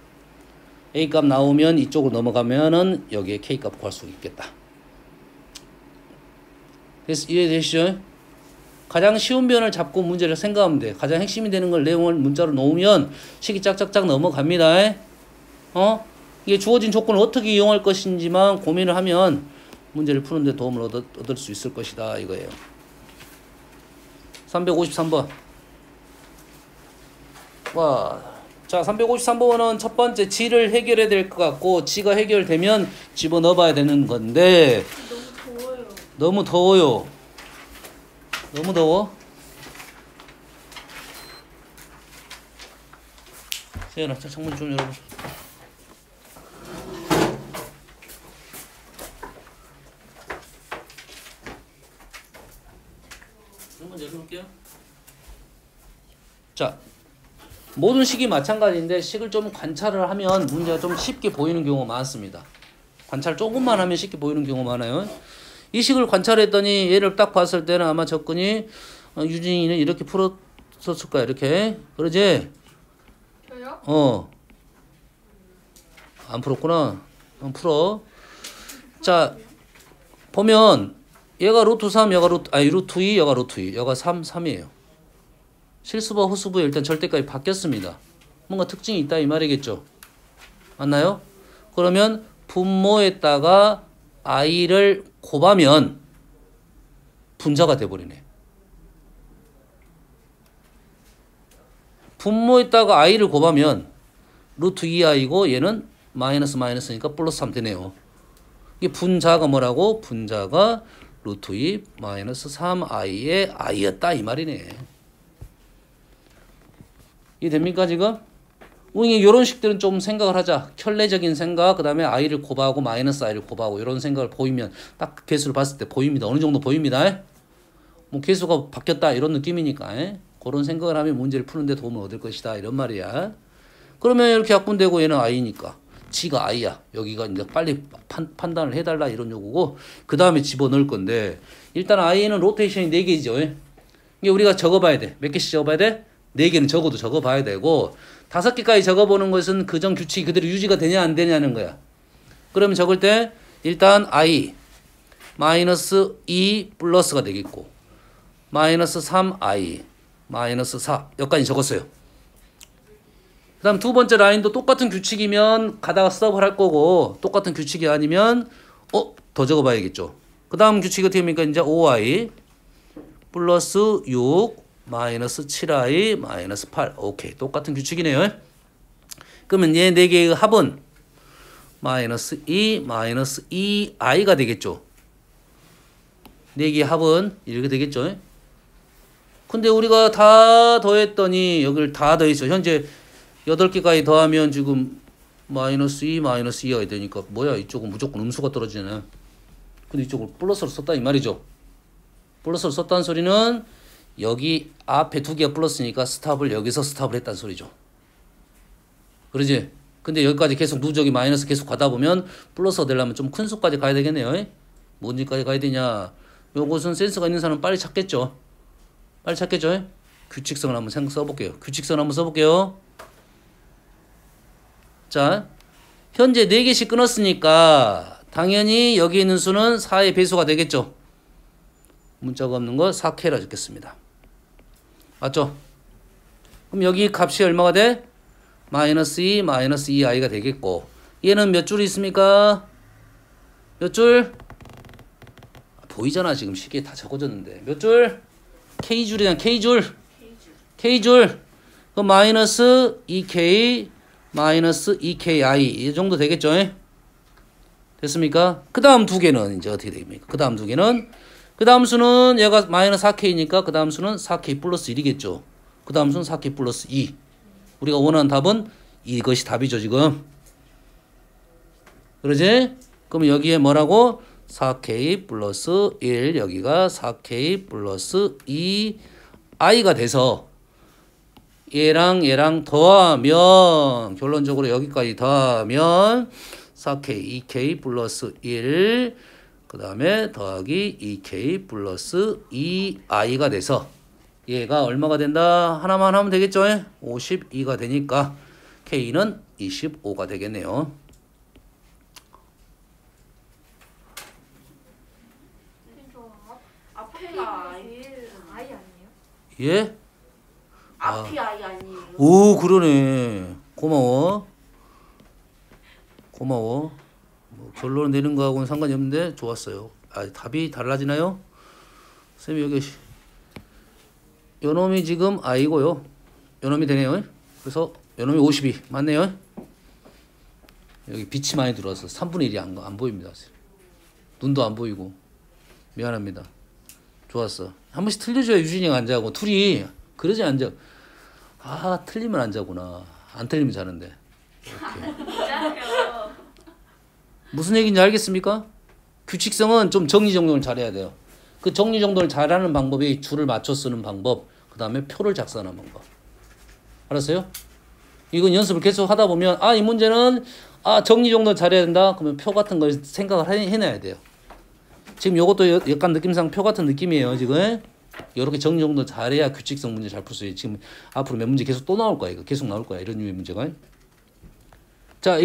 a값 나오면 이쪽으로 넘어가면은 여기에 k값 구할 수 있겠다. 그래서 이해되시죠? 가장 쉬운 변을 잡고 문제를 생각하면 돼. 가장 핵심이 되는 걸 내용을 문자로 놓으면 식이 짝짝짝 넘어갑니다. 이게 주어진 조건을 어떻게 이용할 것인지만 고민을 하면 문제를 푸는데 도움을 얻을 수 있을 것이다 이거예요. 353번. 자, 353번은 첫 번째 G를 해결해야 될 것 같고 G가 해결되면 집어넣어봐야 되는 건데 너무 더워요. 너무 더워? 세연아, 창문 좀 열어봐. 한번 열어볼게요. 자, 모든 식이 마찬가지인데 식을 좀 관찰을 하면 문제가 좀 쉽게 보이는 경우가 많습니다. 관찰 조금만 하면 쉽게 보이는 경우가 많아요. 이 식을 관찰했더니 얘를 딱 봤을 때는 아마 접근이 유진이는 이렇게 풀었을 거야. 이렇게. 그러지? 저요? 안 풀었구나. 안 풀어. 자, 보면 얘가 루트 3, 얘가 루트 2, 얘가 루트 2, 얘가 3이에요. 실수부, 호수부에 일단 절대값이 바뀌었습니다. 뭔가 특징이 있다 이 말이겠죠. 맞나요? 그러면 분모에다가 i를 곱하면 분자가 돼버리네. 분모에다가 i를 곱하면 루트 2i고 얘는 마이너스니까 플러스 3 되네요. 이게 분자가 뭐라고? 분자가 루트 2 마이너스 3i의 i였다 이 말이네. 이해됩니까 지금? 우리 이런 식들은 좀 생각을 하자. 켤레적인 생각, 그 다음에 i를 곱하고 마이너스 i를 곱하고 이런 생각을 보이면 딱 그 개수를 봤을 때 보입니다. 어느 정도 보입니다. 뭐 개수가 바뀌었다 이런 느낌이니까 그런 생각을 하면 문제를 푸는데 도움을 얻을 것이다 이런 말이야. 그러면 이렇게 약분되고 얘는 i니까 G가 i야. 여기가 이제 빨리 판단을 해달라 이런 요구고 그 다음에 집어넣을 건데 일단 i는 로테이션이 4개죠. 이게 우리가 적어봐야 돼. 몇 개씩 적어봐야 돼? 4개는 적어도 적어봐야 되고 5개까지 적어보는 것은 그전 규칙이 그대로 유지가 되냐 안 되냐는 거야. 그러면 적을 때 일단 i 마이너스 2 플러스가 되겠고 마이너스 3i 마이너스 4 여기까지 적었어요. 그 다음 두 번째 라인도 똑같은 규칙이면 가다가 스톱을 할 거고 똑같은 규칙이 아니면 더 적어봐야겠죠. 그 다음 규칙이 어떻게 됩니까? 이제 5i 플러스 6 마이너스 7i 마이너스 8 오케이 똑같은 규칙이네요. 그러면 얘 4개의 합은 마이너스 2 마이너스 2i가 되겠죠. 4개의 합은 이렇게 되겠죠. 근데 우리가 다 더했더니 여기를 다 더했죠. 현재 8개까지 더하면 지금 마이너스 2 마이너스 2가 되니까 뭐야 이쪽은 무조건 음수가 떨어지네. 근데 이쪽을 플러스로 썼다 이 말이죠. 플러스로 썼다는 소리는 여기 앞에 2개가 플러스니까 스탑을 여기서 스탑을 했다는 소리죠. 그러지? 근데 여기까지 계속 누적이 마이너스 계속 가다 보면 플러스가 되려면 좀 큰 수까지 가야 되겠네요. 뭔지까지 가야 되냐. 요것은 센스가 있는 사람은 빨리 찾겠죠. 빨리 찾겠죠. 규칙성을 한번 써볼게요. 규칙성을 한번 써볼게요. 자, 현재 4개씩 끊었으니까 당연히 여기 있는 수는 4의 배수가 되겠죠. 문자가 없는 거 4K라 적겠습니다. 맞죠? 그럼 여기 값이 얼마가 돼? 마이너스 2, 마이너스 2i가 되겠고 얘는 몇 줄 있습니까? 몇 줄? 보이잖아 지금 시계에 다 적어졌는데 몇 줄? K줄이잖아 K줄 K줄 그럼 마이너스 2K 마이너스 2KI 이 정도 되겠죠? 됐습니까? 그 다음 두 개는 이제 어떻게 됩니까? 그 다음 두 개는 그 다음 수는 얘가 마이너스 4K니까 그 다음 수는 4K 플러스 1이겠죠. 그 다음 수는 4K 플러스 2 우리가 원하는 답은 이것이 답이죠 지금. 그러지? 그럼 여기에 뭐라고? 4K 플러스 1 여기가 4K 플러스 2i가 돼서 얘랑 더하면 결론적으로 여기까지 더하면 4K 2K 플러스 1 그 다음에 더하기 2K 플러스 2i가 돼서 얘가 얼마가 된다? 하나만 하면 되겠죠? 52가 되니까 K는 25가 되겠네요. 앞에가 아이 아니에요? 예? 앞이 아이 아니에요? 오 그러네. 고마워. 뭐, 결론 내는 거하고는 상관이 없는데 좋았어요. 답이 달라지나요? 선생님 여기 요놈이 지금 i고요. 요놈이 되네요. 그래서 요놈이 52 맞네요. 여기 빛이 많이 들어와서 3분의 1이 안 보입니다. 눈도 안 보이고 미안합니다. 좋았어. 한 번씩 틀려줘야 유진이가 안 자고 둘이 그러지 안 자. 틀리면 안 자구나. 안 틀리면 자는데. 무슨 얘기인지 알겠습니까? 규칙성은 좀 정리정돈을 잘해야 돼요. 그 정리정돈을 잘하는 방법이 줄을 맞춰 쓰는 방법, 그 다음에 표를 작성하는 방법. 알았어요? 이건 연습을 계속 하다 보면 이 문제는 정리정돈 잘해야 된다. 그러면 표 같은 걸 생각을 해놔야 돼요. 지금 요것도 약간 느낌상 표 같은 느낌이에요. 지금 이렇게 정리정돈 잘해야 규칙성 문제 잘 풀 수 있어요. 지금 앞으로 몇 문제 계속 또 나올 거야. 이거 계속 나올 거야. 이런 류의 문제가. 자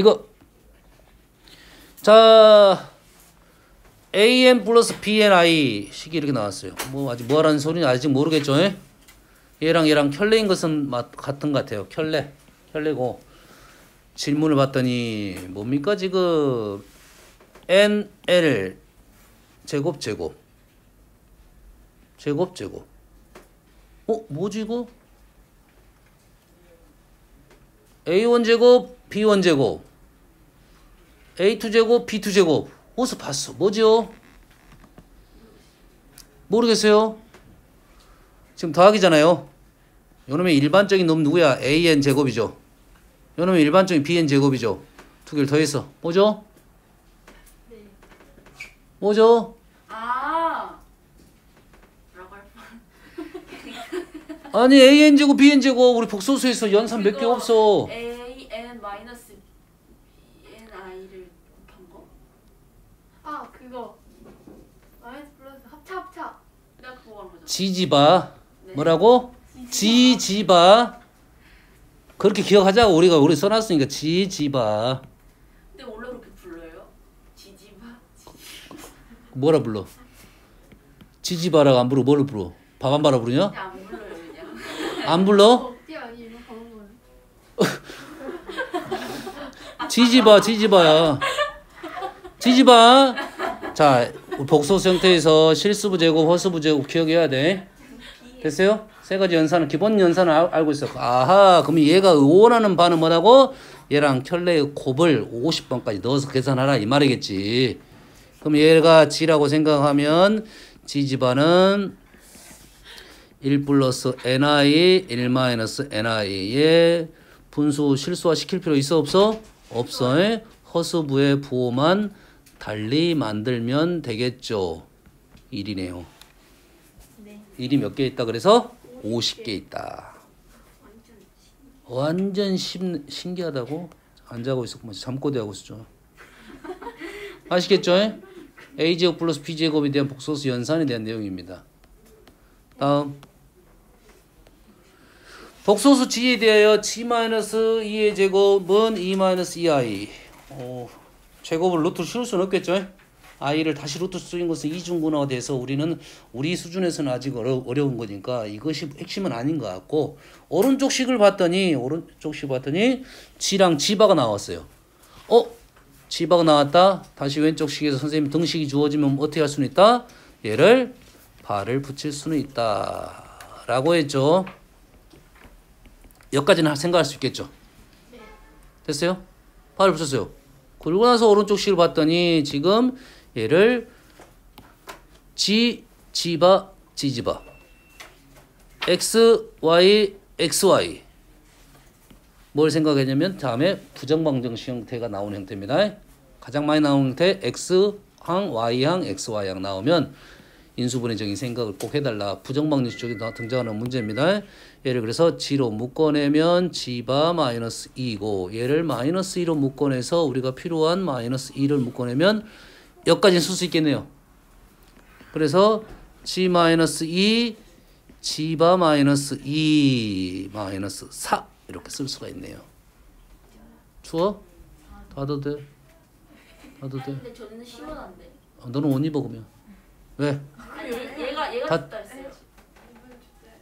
AN 플러스 BNI 식이 이렇게 나왔어요. 아직 뭐라는 소리는 아직 모르겠죠? 얘랑 켤레인 것은 같은 것 같아요. 켤레고 질문을 봤더니 뭡니까 지금 NL 제곱 뭐지 이거? A1 제곱 B1 제곱 A2 제곱 B2 제곱 어디서 봤어? 뭐지요? 모르겠어요. 지금 더하기잖아요. 요놈의 일반적인 놈 누구야? AN 제곱이죠. 요놈의 일반적인 BN 제곱이죠. 두 개를 더했어. 뭐죠? 네. 뭐죠? 라고 할 아니 AN 제곱 BN 제곱 우리 복소수에서 연산 몇 개 없어. AN 마이너스 BNI를 곱한 거? 그거 마이너스 플러스 합차 내가 그거 말한 거죠. 지지바. 네. 뭐라고? 지지바. 그렇게 기억하자고 우리 써놨으니까 지지바. 근데 원래 그렇게 불러요? 지지바? 뭐라 불러? 지지바라고 안 부르고 뭐를 불러? 바밤바라 부르냐? 그냥 안 불러요 그냥. 안 불러? 띠 아니에요 방금. 지지바야. 지지바. 자, 복소수 형태에서 실수부 제곱, 허수부 제곱 기억해야 돼. 됐어요? 세 가지 연산은 기본 연산을 알고 있어. 그럼 얘가 원하는 바는 뭐라고? 얘랑 켤레의 곱을 50번까지 넣어서 계산하라 이 말이겠지. 그럼 얘가 G라고 생각하면 G지바는 1 플러스 NI 1 마이너스 NI의 분수 실수화 시킬 필요 있어 없어? 없어. 허수부의 부호만 달리 만들면 되겠죠. 1이네요. 네. 1이 몇 개 있다 그래서? 50개 있다. 완전 신기하다고? 안 자고 있었구만. 잠꼬대 하고 있었죠. 아시겠죠? A제곱 플러스 B제곱에 대한 복소수 연산에 대한 내용입니다. 다음 복소수 G에 대하여 G-2의 제곱은 2-2i 제곱을 루트로 씌울 수는 없겠죠. i를 다시 루트 쓰인 것은 이중분화가 돼서 우리는 우리 수준에서는 아직 어려운 거니까 이것이 핵심은 아닌 것 같고 오른쪽 식을 봤더니 g랑 g바가 나왔어요. g바가 나왔다. 다시 왼쪽 식에서 선생님 등식이 주어지면 어떻게 할 수는 있다? 얘를 발을 붙일 수는 있다 라고 했죠. 여기까지는 생각할 수 있겠죠. 됐어요? 발을 붙였어요. 그러고 나서 오른쪽 식을 봤더니 지금 얘를 g바 x, y, xy 뭘 생각했냐면 다음에 부정방정식 형태가 나오는 형태입니다. 가장 많이 나오는 형태 x항, y항, xy항 나오면 인수분해적인 생각을 꼭 해달라. 부정방정식 쪽에 등장하는 문제입니다. 얘를 그래서 g로 묶어내면 g바 마이너스 2고 얘를 마이너스 2로 묶어내서 우리가 필요한 마이너스 2를 묶어내면 여기까지는 쓸 수 있겠네요. 그래서 g 마이너스 2 g바 마이너스 2 마이너스 4 이렇게 쓸 수가 있네요. 추워? 닫아도 돼? 닫아도 돼? 근데 저는 시원한데. 너는 옷 입어 그러면. 왜? 아니 얘가 다- 춥다 했어요.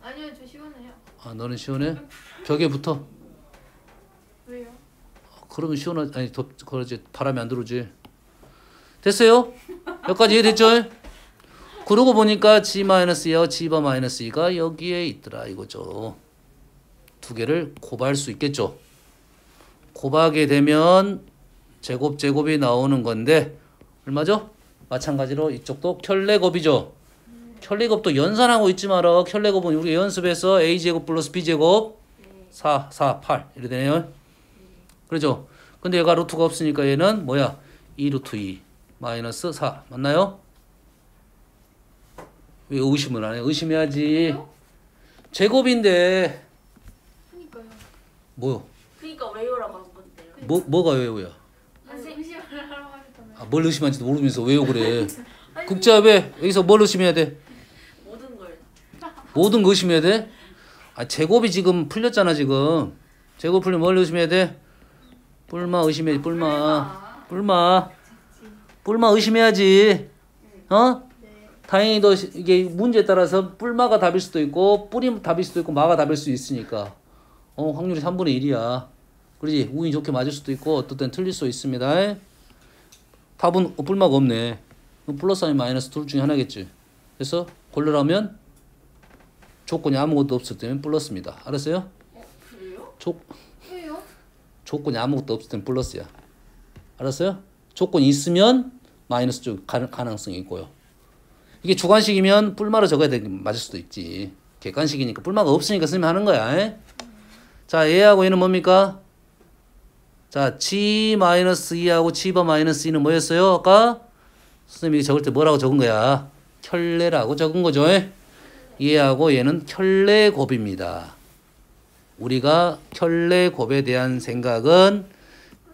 아니요, 저 시원해요. 너는 시원해? 벽에 붙어. 왜요? 그러면 시원하지. 아니 그러지 바람이 안 들어오지. 됐어요? 여기까지 이해됐죠? 그러고 보니까 g-2하고 g바 마이너스 2가 여기에 있더라 이거죠. 두 개를 곱할 수 있겠죠. 곱하게 되면 제곱이 나오는 건데 얼마죠? 마찬가지로 이쪽도 켤레곱이죠. 켤레곱도 연산하고 있지 마라. 켤레곱은 우리가 연습해서 a제곱 플러스 b제곱 4, 8 이렇게 되네요. 그렇죠? 근데 얘가 루트가 없으니까 얘는 뭐야? 2루트 2 마이너스 4 맞나요? 왜 의심을 안 해? 의심해야지. 제곱인데 그니까요. 뭐요? 그러니까 왜요라고 한 건데요. 뭐가 왜요야? 선생님 의심을 하라고 하셨잖아요. 뭘 의심하는지도 모르면서 왜요 그래? 극자배 여기서 뭘 의심해야 돼? 모든 걸. 모든 거 의심해야 돼? 제곱이 지금 풀렸잖아 지금. 제곱 풀리면 뭘 의심해야 돼? 뿔마 의심해야지. 뿔마 의심해야지. 네. 다행히도 이게 문제에 따라서 뿔마가 답일 수도 있고 뿔이 답일 수도 있고 마가 답일 수 있으니까 확률이 3분의 1이야. 그러지? 운이 좋게 맞을 수도 있고 어떨 땐 틀릴 수 있습니다. 답은 뿔마가 없네. 그럼 플러스 아니면 마이너스 둘 중에 하나겠지. 그래서 고르라면 조건이 아무것도 없을 때는 플러스입니다. 알았어요? 그래요? 왜요? 조건이 아무것도 없을 때는 플러스야. 알았어요? 조건이 있으면 마이너스 쪽 가능성이 있고요. 이게 주관식이면 뿔마로 적어야 돼. 맞을 수도 있지. 객관식이니까 뿔마가 없으니까 쓰면 하는 거야. 자, 얘하고 얘는 뭡니까? 자, g-2하고 g바 마이너스 2는 뭐였어요? 아까 선생님이 적을 때 뭐라고 적은 거야? 켤레라고 적은 거죠. 얘하고 얘는 켤레곱입니다. 우리가 켤레곱에 대한 생각은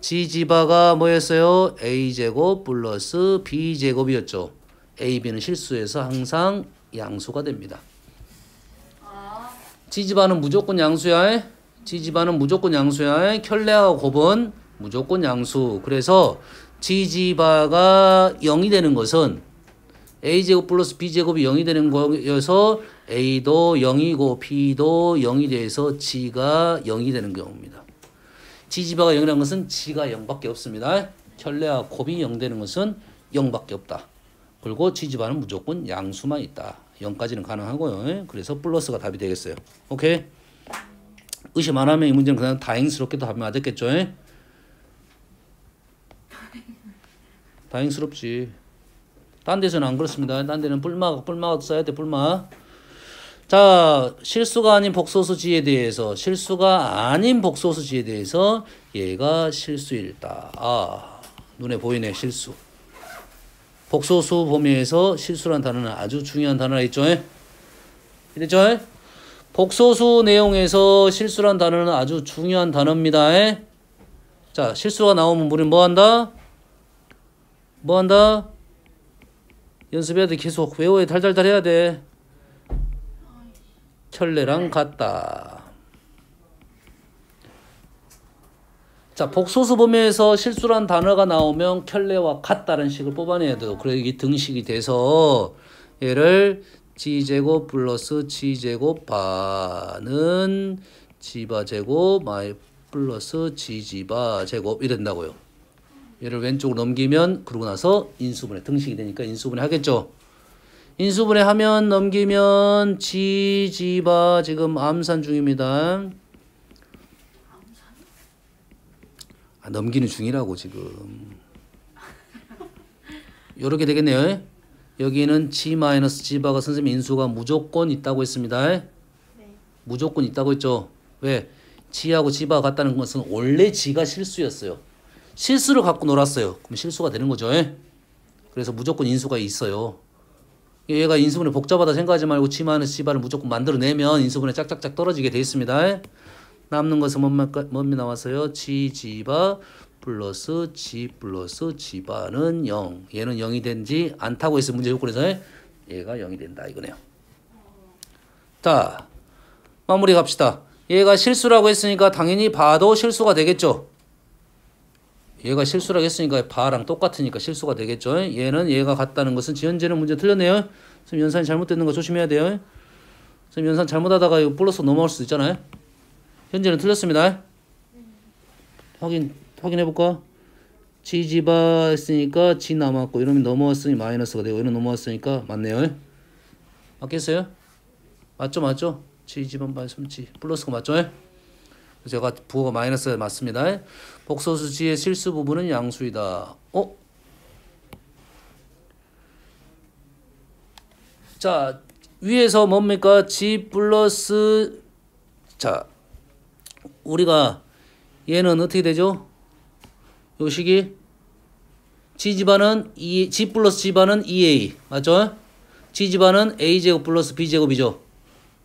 g지바가 뭐였어요? a제곱 플러스 b제곱이었죠. a, b는 실수해서 항상 양수가 됩니다. g지바는 무조건 양수야. g지바는 무조건 양수야. 켤레하고 곱은 무조건 양수. 그래서 g지바가 0이 되는 것은 a제곱 플러스 b제곱이 0이 되는 거여서 a도 0이고 b도 0이 돼서 g가 0이 되는 경우입니다. g지바가 0이라는 것은 g가 0밖에 없습니다. 켤레와 곱이 0 되는 것은 0밖에 없다. 그리고 g지바는 무조건 양수만 있다. 0까지는 가능하고요. 그래서 플러스가 답이 되겠어요. 오케이? 의심 안 하면 이 문제는 그냥 다행스럽게도 답이 맞았겠죠? 다행스럽지. 딴 데서는 안 그렇습니다. 딴 데는 뿔마가 써야 돼, 뿔마. 자, 실수가 아닌 복소수지에 대해서 얘가 실수일다. 눈에 보이네, 실수. 복소수 범위에서 실수란 단어는 아주 중요한 단어가 있죠. 이랬죠? 복소수 내용에서 실수란 단어는 아주 중요한 단어입니다. 자, 실수가 나오면 우리는 뭐 한다? 연습해야 돼. 계속 외워야 달달달 해야 돼. 켤레랑 같다. 자, 복소수 범위에서 실수란 단어가 나오면 켤레와 같다는 식을 뽑아내야 돼요. 그래서 이게 등식이 돼서 얘를 g제곱 플러스 g제곱 바는 g바 제곱 마이 플러스 gg바 제곱 이런다고요. 얘를 왼쪽으로 넘기면 그러고 나서 인수분해 등식이 되니까 인수분해 하겠죠. 인수분해 하면 넘기면 gg바 지금 암산 중입니다. 넘기는 중이라고 지금. 요렇게 되겠네요. 여기는 g-g바가 선생님 인수가 무조건 있다고 했습니다. 네. 무조건 있다고 했죠. 왜? g하고 g바가 같다는 것은 원래 g가 실수였어요. 실수를 갖고 놀았어요. 그럼 실수가 되는 거죠. 그래서 무조건 인수가 있어요. 얘가 인수분해 복잡하다 생각하지 말고 g-g바를 무조건 만들어내면 인수분해 짝짝짝 떨어지게 돼 있습니다. 남는 것은 뭡니까 나왔어요? gg바 플러스 g 플러스 g바는 0. 얘는 0이 된지 않다고 해서 문제 요건에서 얘가 0이 된다 이거네요. 자, 마무리 갑시다. 얘가 실수라고 했으니까 당연히 바도 실수가 되겠죠. 얘가 실수라고 했으니까 바랑 똑같으니까 실수가 되겠죠. 얘는 얘가 같다는 것은 현재는 문제 틀렸네요. 지금 연산이 잘못되는 거 조심해야 돼요. 지금 연산 잘못하다가 이거 플러스 넘어갈 수도 있잖아요. 현재는 틀렸습니다. 확인해볼까? gg바 했으니까 g 남았고 이러면 넘어왔으니 마이너스가 되고 이런 넘어왔으니까 맞네요. 맞겠어요? 맞죠? gg바 마이너스 g 플러스가 맞죠? 그래서 제가 부호가 마이너스가 맞습니다. 복소수 g의 실수 부분은 양수이다. 자, 위에서 뭡니까? g 플러스 자, 우리가 얘는 어떻게 되죠? 요 식이 g지바는 g 플러스 g바는 2a 맞죠? g지바는 a제곱 플러스 b제곱이죠.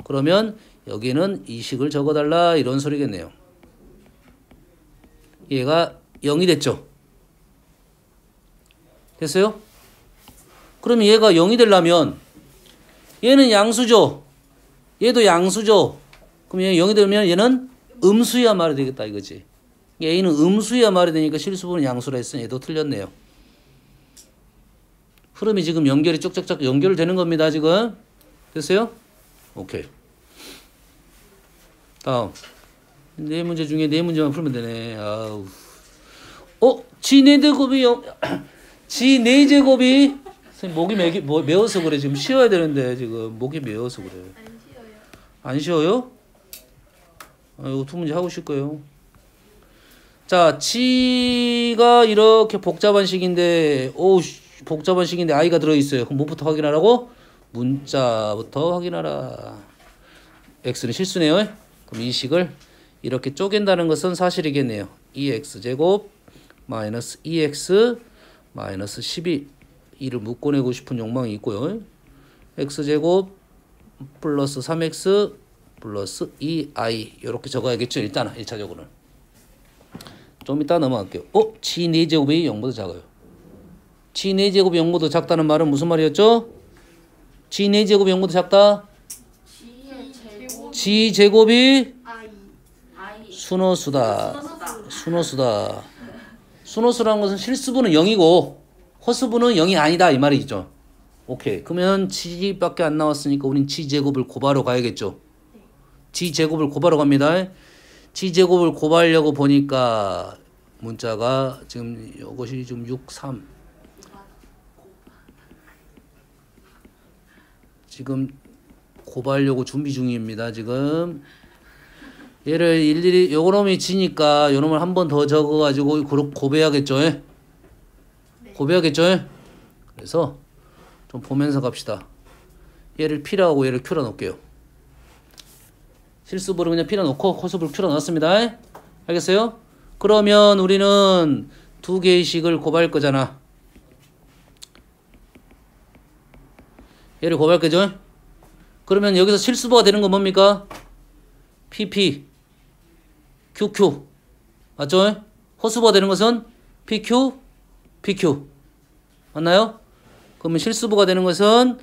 그러면 여기는 이 식을 적어달라 이런 소리겠네요. 얘가 0이 됐죠. 됐어요? 그러면 얘가 0이 되려면 얘는 양수죠. 얘도 양수죠. 그럼 얘 0이 되면 얘는 음수야 말이 되겠다 이거지. A는 음수야 말이 되니까 실수분은 양수라 했으니 얘도 틀렸네요. 흐름이 지금 연결이 쪽짝짝 연결되는 겁니다. 지금 됐어요? 오케이. 다음 네 문제 중에 네 문제만 풀면 되네. 아우. g 4제곱이 g 4제곱이 목이 메어서 그래. 지금 쉬어야 되는데 지금 목이 메어서 그래. 안 쉬어요. 안 쉬어요? 이거 두 문제 하고 쉴 거예요. 자, g가 이렇게 복잡한 식인데, 복잡한 식인데 i가 들어있어요. 그럼 뭐부터 확인하라고? 문자부터 확인하라. x는 실수네요. 그럼 이 식을 이렇게 쪼갠다는 것은 사실이겠네요. 2x제곱 마이너스 2x 마이너스 12 이를 묶어내고 싶은 욕망이 있고요. x제곱 플러스 3x 플러스 2i 이렇게 적어야겠죠. 일단은 1차적으로는. 좀 이따 넘어갈게요. g 4제곱이 0보다 작아요. g 4제곱이 0보다 작다는 말은 무슨 말이었죠? g 4제곱이 0보다 작다? G의 제곱 g 제곱이 I. 순호수다. 순호수라는 것은 실수분은 0이고 허수분은 0이 아니다 이 말이죠. 오케이. 그러면 g밖에 안 나왔으니까 우린 g제곱을 곱하러 가야겠죠. g제곱을 곱하러 갑니다. g제곱을 곱하려고 보니까 문자가 지금 이것이 좀 6, 3 지금 곱하려고 준비 중입니다. 지금 얘를 일일이 요놈이 지니까 요놈을 한 번 더 적어가지고 곱해야겠죠. 곱해야겠죠. 그래서 좀 보면서 갑시다. 얘를 P라 하고 얘를 Q라 놓을게요. 실수부를 그냥 P라 놓고 코수부를 Q라 넣었습니다. 알겠어요? 그러면 우리는 두 개의 식을 곱할 거잖아. 얘를 곱할 거죠? 그러면 여기서 실수부가 되는 건 뭡니까? PP, QQ. 맞죠? 허수부가 되는 것은 PQ, PQ. 맞나요? 그러면 실수부가 되는 것은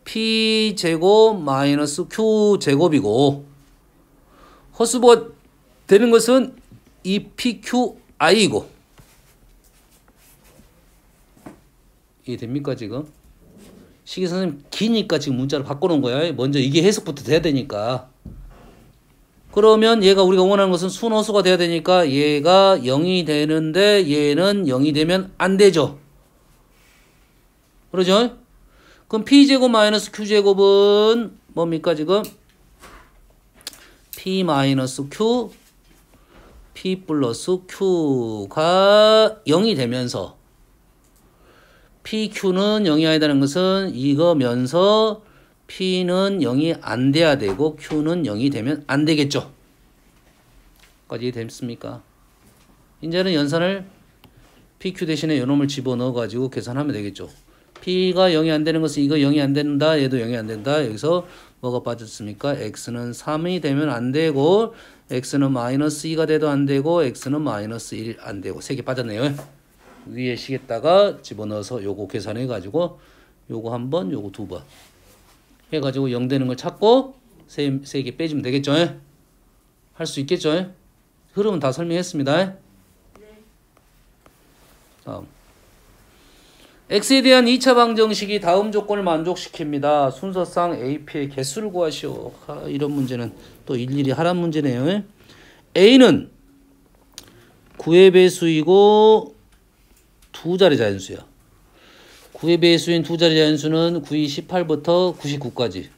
P제곱 마이너스 Q제곱이고 허수부가 되는 것은 EPQI이고 이해됩니까 지금? 식이선생님 기니까 지금 문자를 바꿔놓은 거야. 먼저 이게 해석부터 돼야 되니까. 그러면 얘가 우리가 원하는 것은 순호수가 돼야 되니까 얘가 0이 되는데 얘는 0이 되면 안 되죠. 그러죠? 그럼 P제곱 마이너스 Q제곱은 뭡니까 지금? P 마이너스 Q P 플러스 Q가 0이 되면서 PQ는 0이 아니다는 것은 이거면서 P는 0이 안 돼야 되고 Q는 0이 되면 안 되겠죠. 까지 됐습니까? 이제는 연산을 PQ 대신에 이놈을 집어넣어 가지고 계산하면 되겠죠. P가 0이 안 되는 것은 이거 0이 안 된다. 얘도 0이 안 된다. 여기서 뭐가 빠졌습니까? X는 3이 되면 안 되고 X는 마이너스 2가 돼도 안 되고 X는 마이너스 1 안 되고 3개 빠졌네요. 위에 식에다가 집어넣어서 요거 계산해 가지고 요거 한 번, 요거 두 번 해가지고 0 되는 걸 찾고 3개 빼주면 되겠죠? 할 수 있겠죠? 흐름은 다 설명했습니다. 다음. X에 대한 2차 방정식이 다음 조건을 만족시킵니다. 순서상 AP의 개수를 구하시오. 이런 문제는 또 일일이 하란 문제네요. A는 9의 배수이고 두 자리 자연수야. 9의 배수인 두 자리 자연수는 9, 2, 18부터 99까지.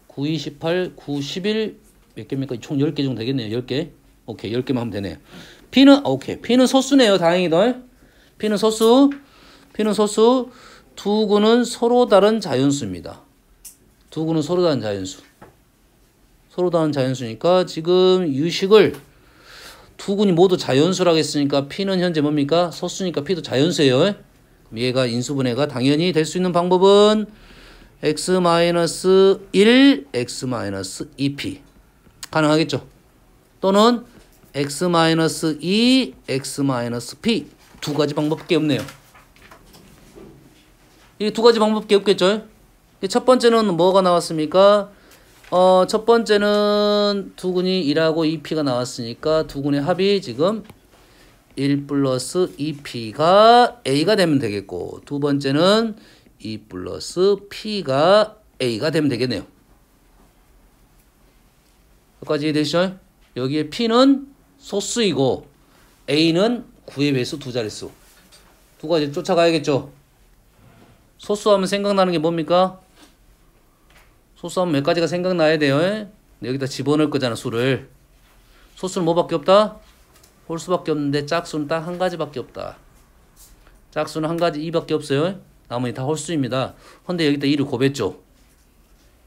9, 2, 18, 9, 11 몇 개입니까? 총 10개 정도 되겠네요. 10개. 오케이. 10개만 하면 되네요. P는 오케이. P는 소수네요. 다행이다. P는 소수. 두 구는 서로 다른 자연수입니다. 두 구는 서로 다른 자연수. 서로 다른 자연수니까 지금 유식을 두 군이 모두 자연수라고 했으니까 P는 현재 뭡니까? 소수니까 P도 자연수예요. 얘가 인수분해가 당연히 될 수 있는 방법은 x-1, x-2p 가능하겠죠. 또는 x-2, x-p 두 가지 방법밖에 없네요. 이 두 가지 방법밖에 없겠죠. 첫 번째는 뭐가 나왔습니까? 첫 번째는 두군이 1하고 2p가 나왔으니까 두군의 합이 지금 1 플러스 2p가 a가 되면 되겠고 두 번째는 2 플러스 p가 a가 되면 되겠네요. 여기까지 이해되시죠? 여기에 p는 소수이고 a는 9의 배수 두 자릿수. 두 가지 쫓아가야겠죠. 소수하면 생각나는 게 뭡니까? 소수하면 몇 가지가 생각나야 돼요. 여기다 집어넣을 거잖아, 수를. 소수는 뭐밖에 없다? 홀수밖에 없는데 짝수는 딱 한 가지밖에 없다. 짝수는 한 가지 2밖에 없어요. 나머지 다 홀수입니다. 근데 여기다 2를 곱했죠.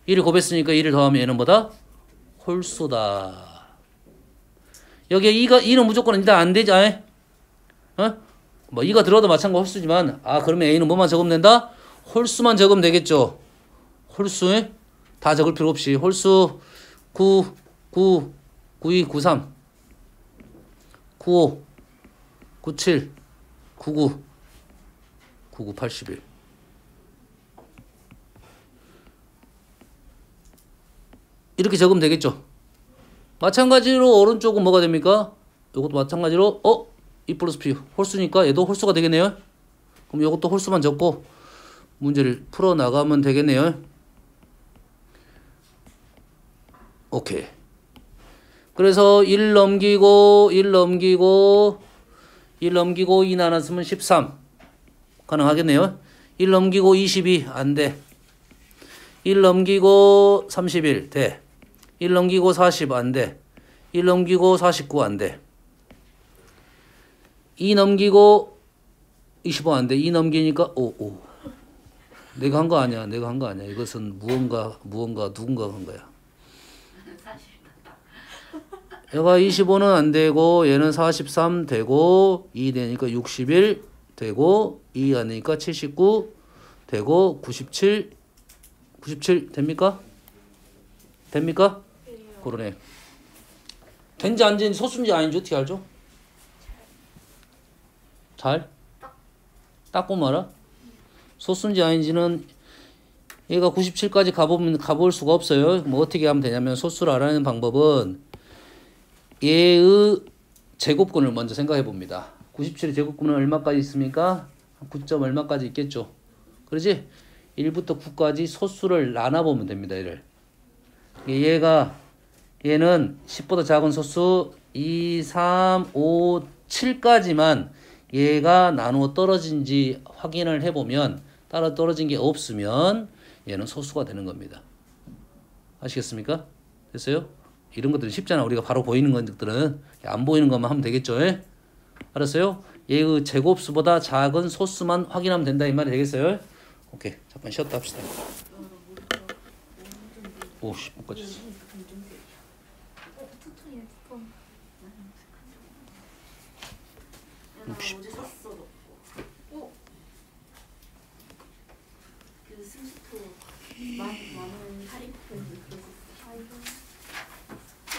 2를 곱했으니까 2를 더하면 얘는 뭐다? 홀수다. 여기에 2는 무조건 일단 안 되지. 뭐 2가 들어도 마찬가지 홀수지만 그러면 a는 뭐만 적으면 된다? 홀수만 적으면 되겠죠. 홀수 다 적을 필요 없이 홀수 9, 9, 92, 93 95, 97, 99, 99, 81 이렇게 적으면 되겠죠. 마찬가지로 오른쪽은 뭐가 됩니까? 이것도 마찬가지로 2 플러스 P 홀수니까 얘도 홀수가 되겠네요. 그럼 이것도 홀수만 적고 문제를 풀어나가면 되겠네요. 오케이. 그래서 1 넘기고 2 나눴으면 13 가능하겠네요. 1 넘기고 22 안 돼. 1 넘기고 31 돼. 1 넘기고 40 안 돼. 1 넘기고 49 안 돼. 2 넘기고 25 안 돼. 2 넘기니까 5. 내가 한 거 아니야. 이것은 무언가 누군가가 한 거야. 얘가 25는 안 되고 얘는 43 되고 2 되니까 61 되고 2 안 되니까 79 되고 97 됩니까? 그러네. 된지 안 된지 소수인지 아닌지 어떻게 알죠? 잘? 딱 보면 알아? 소수인지 아닌지는 얘가 97까지 가볼 수가 없어요. 뭐 어떻게 하면 되냐면 소수를 알아내는 방법은 얘의 제곱근을 먼저 생각해 봅니다. 97의 제곱근은 얼마까지 있습니까? 9점 얼마까지 있겠죠? 그러지? 1부터 9까지 소수를 나눠보면 됩니다. 얘는 10보다 작은 소수 2, 3, 5, 7까지만 얘가 나누어 떨어진지 확인을 해보면 따라 떨어진 게 없으면 얘는 소수가 되는 겁니다. 아시겠습니까? 됐어요? 이런 것들은 쉽잖아. 우리가 바로 보이는 것들은 안 보이는 것만 하면 되겠죠? 예? 알았어요? 얘의 제곱수보다 작은 소수만 확인하면 된다 이 말이 되겠어요? 오케이. 잠깐 쉬었다 합시다. 오씨, 못 가졌어. 투톤이야 투톤. 나 어제 샀어 너. 오. 그 승수토 만원 할인 쿠폰 그래서 아이고.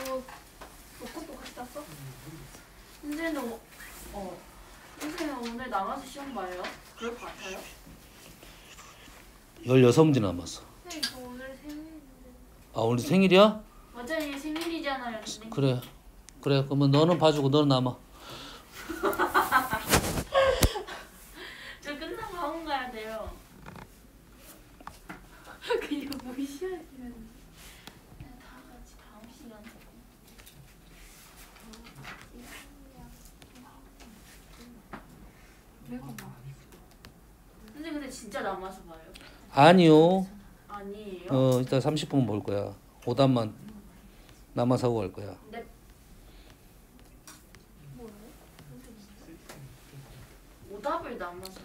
너 것도 같이 땄어? 선생님 선생님 오늘 남아서 시험 봐요? 그럴 것 같아요? 16문제 남았어. 선생님 저 오늘 생일인데. 아, 오늘 생일이야? 맞아요 생일이잖아요 선생님. 그래. 그러면 너는 봐주고 너는 남아. 저 끝나고 학원 가야 돼요. 그냥 무시하시면. 다 같이 다음 시간에. 선생님 근데 진짜 남아서 봐요? 아니요. 아니에요? 이따 30분 볼 거야. 오답만 남아서 하고 갈 거야. 네. 오답을 남아서.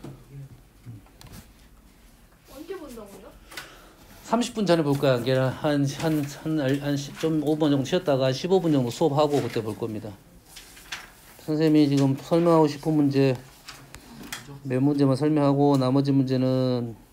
언제 본다고요? 30분 전에 볼 거야. 걔는 좀 5분 정도 쉬었다가 15분 정도 수업하고 그때 볼 겁니다. 선생님이 지금 설명하고 싶은 문제 몇 문제만 설명하고 나머지 문제는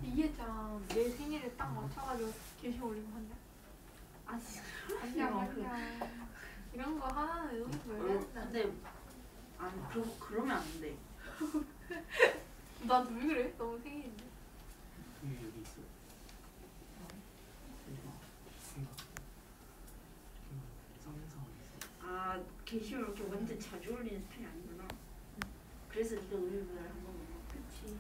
이게 내 생일에 딱 맞춰가지고 게시 올리면 한다. 안녕 안녕. 이런 거 하나는 연습을 해야 된다. 근데 그러면 안 돼. 나도 왜 그래? 너무 생일인데. 여기 있어. 아 게시물 이렇게 완전 자주 올리는 스타일이 아니구나. 그래서 네가 의외를 한 거구나. 그치.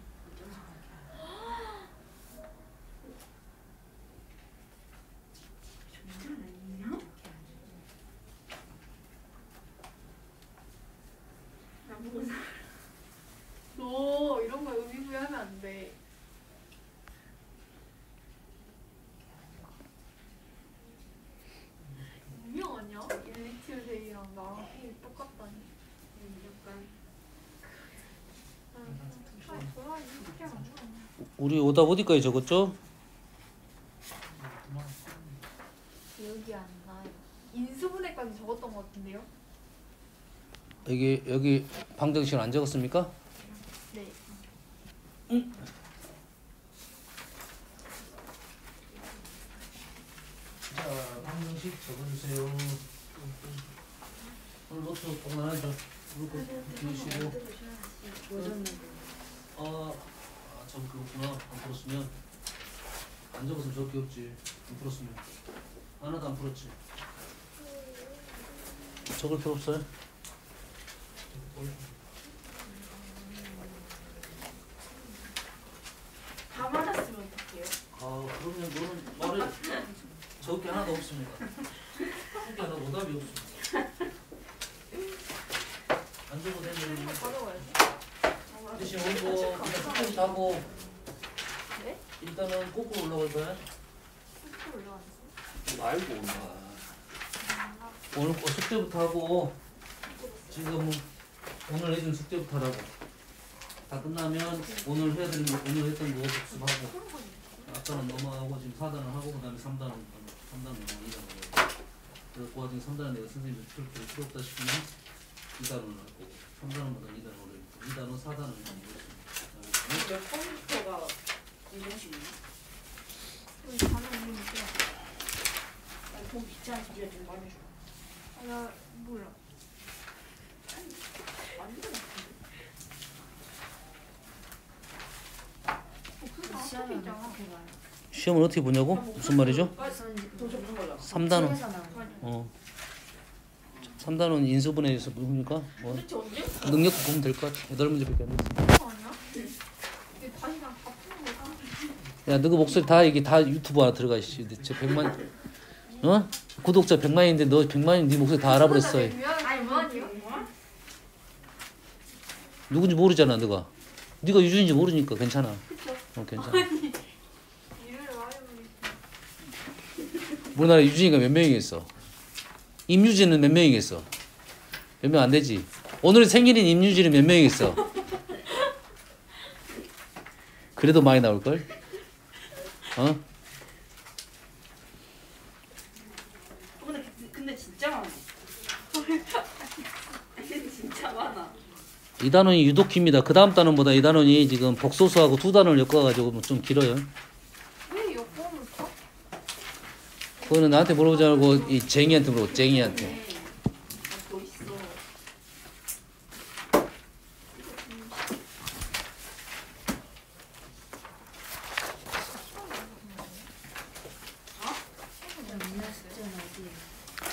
존재 아니냐? 나보고 너 이런 거 의미부여하면 안 돼. 분명 아니야? 일리티우데이랑 나랑 생일 똑같다니. 약간 좋아 이렇게 안 나. 우리 오답 어디까지 적었죠? 기억이 안 나요. 인수분해까지 적었던 것 같은데요? 여기 방정식은 안 적었습니까? 네. 자, 방정식 적어주세요. 오늘 노트 그만하죠. 그리고 주시고. 저 그렇구나. 안 풀었으면 안 적었으면 저렇게 없지. 안 풀었으면 하나도 안 풀었지. 적을 필요 없어요. 다 맞았으면 어떡해요? 그러면 너는 말을 적을 게 하나도 없습니다. 적을 게 하나도 오답이 없습니다. 안 적어도 되는 가져와야지. 대신 오고 일단 숙제부터 하고 네? 일단은 거꾸로 올라갈 거야. 숙제 올라왔어. 말고 올라. 오늘 거 숙제부터 하고 지금 오늘 해준 숙제부터 하라고. 다 끝나면 오늘 해야 되는 거 오늘 했던 거 복습하고 아까는 넘어가고 지금 4단을 하고 그다음에 3단은 넘어가고 2단을 그 와중에 3단원 내가 선생님이 필요 없다 싶으면 2단원을 할 거고 3단원보다 2단원을 했고 2단원, 4단원을 몇 번부터가 이정식이냐? 우리 단어 이름 있어. 아니 돈 귀찮아서 니가 좀 말해줘. 나 몰라. 아닌 것 같은데. 그거 어차피 있잖아. 시험을 어떻게 보냐고? 무슨 말이죠? 도저 무슨 거야? 3단원. 어. 3단원 인수분해에 의해서 뭡니까? 뭐 도대체 언제? 능력 보면 될 것 같아. 8문제밖에 안 됐어. 그거 아니야? 이게 다시 그냥 다 푸는 거야. 야, 너그 목소리 다 이게 다 유튜브 안에 들어가 있지. 저 100만 어? 구독자 100만인데 너 100만인 네 목소리 다 알아버렸어. 아니 뭐하니요? 누군지 모르잖아, 너가. 네가 유준인지 모르니까 괜찮아. 그쵸? 괜찮아. 이름을 말해보니. 우리나라에 유준이가 몇 명이겠어? 임유진은 몇 명이겠어? 몇 명 안 되지. 오늘 생일인 임유진은 몇 명이겠어? 그래도 많이 나올 걸? 어? 근데 진짜 많아. 근데 진짜 많아. 이 단원이 유독 깁니다. 그 다음 단원보다 이 단원이 지금 복소수하고 두 단원을 엮어가지고 좀 길어요. 왜 여권을 써? 그거는 나한테 물어보지 말고 이 쟁이한테 물어보. 쟁이한테. 네. 더 있어.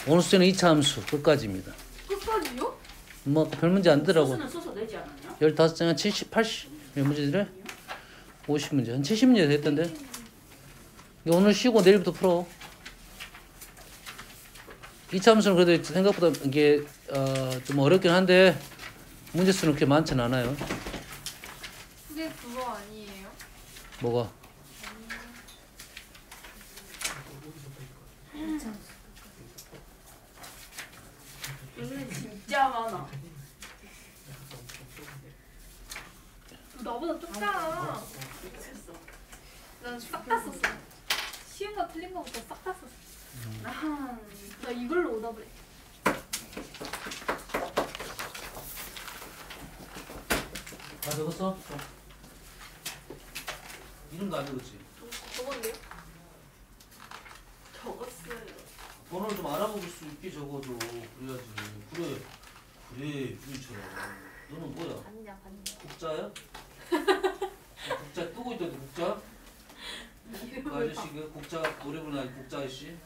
오늘 숙제는 2차 함수 끝까지입니다. 끝까지요? 뭐 별 문제 안 되더라고. 소수는 써서 내지 않았냐? 15장은 70, 80 몇 문제들래? 50문제. 한 70문제 됐던데. 이거 오늘 쉬고 내일부터 풀어. 2차 함수는 그래도 생각보다 이게 좀 어렵긴 한데 문제 수는 그렇게 많지는 않아요. 그게 그거 아니에요? 뭐가? 근데 진짜 많아. 너 나보다 좁잖아. 미쳤어. 난 싹 다 썼어. 쉬운 거 틀린 거부터 싹 다 썼어. 아, 나 이걸로 오답을 해. 다 적었어? 이름도 안 적었지? 저건데요? 적었어요. 번호를 좀 알아볼 수 있게 적어줘. 그래야지. 그래 유준이처럼. 너는 뭐야? 봤냐. 국자야? 국자 뜨고 있던데 국자? 그 아저씨 그 국자 노래 부르는 국자 아저씨?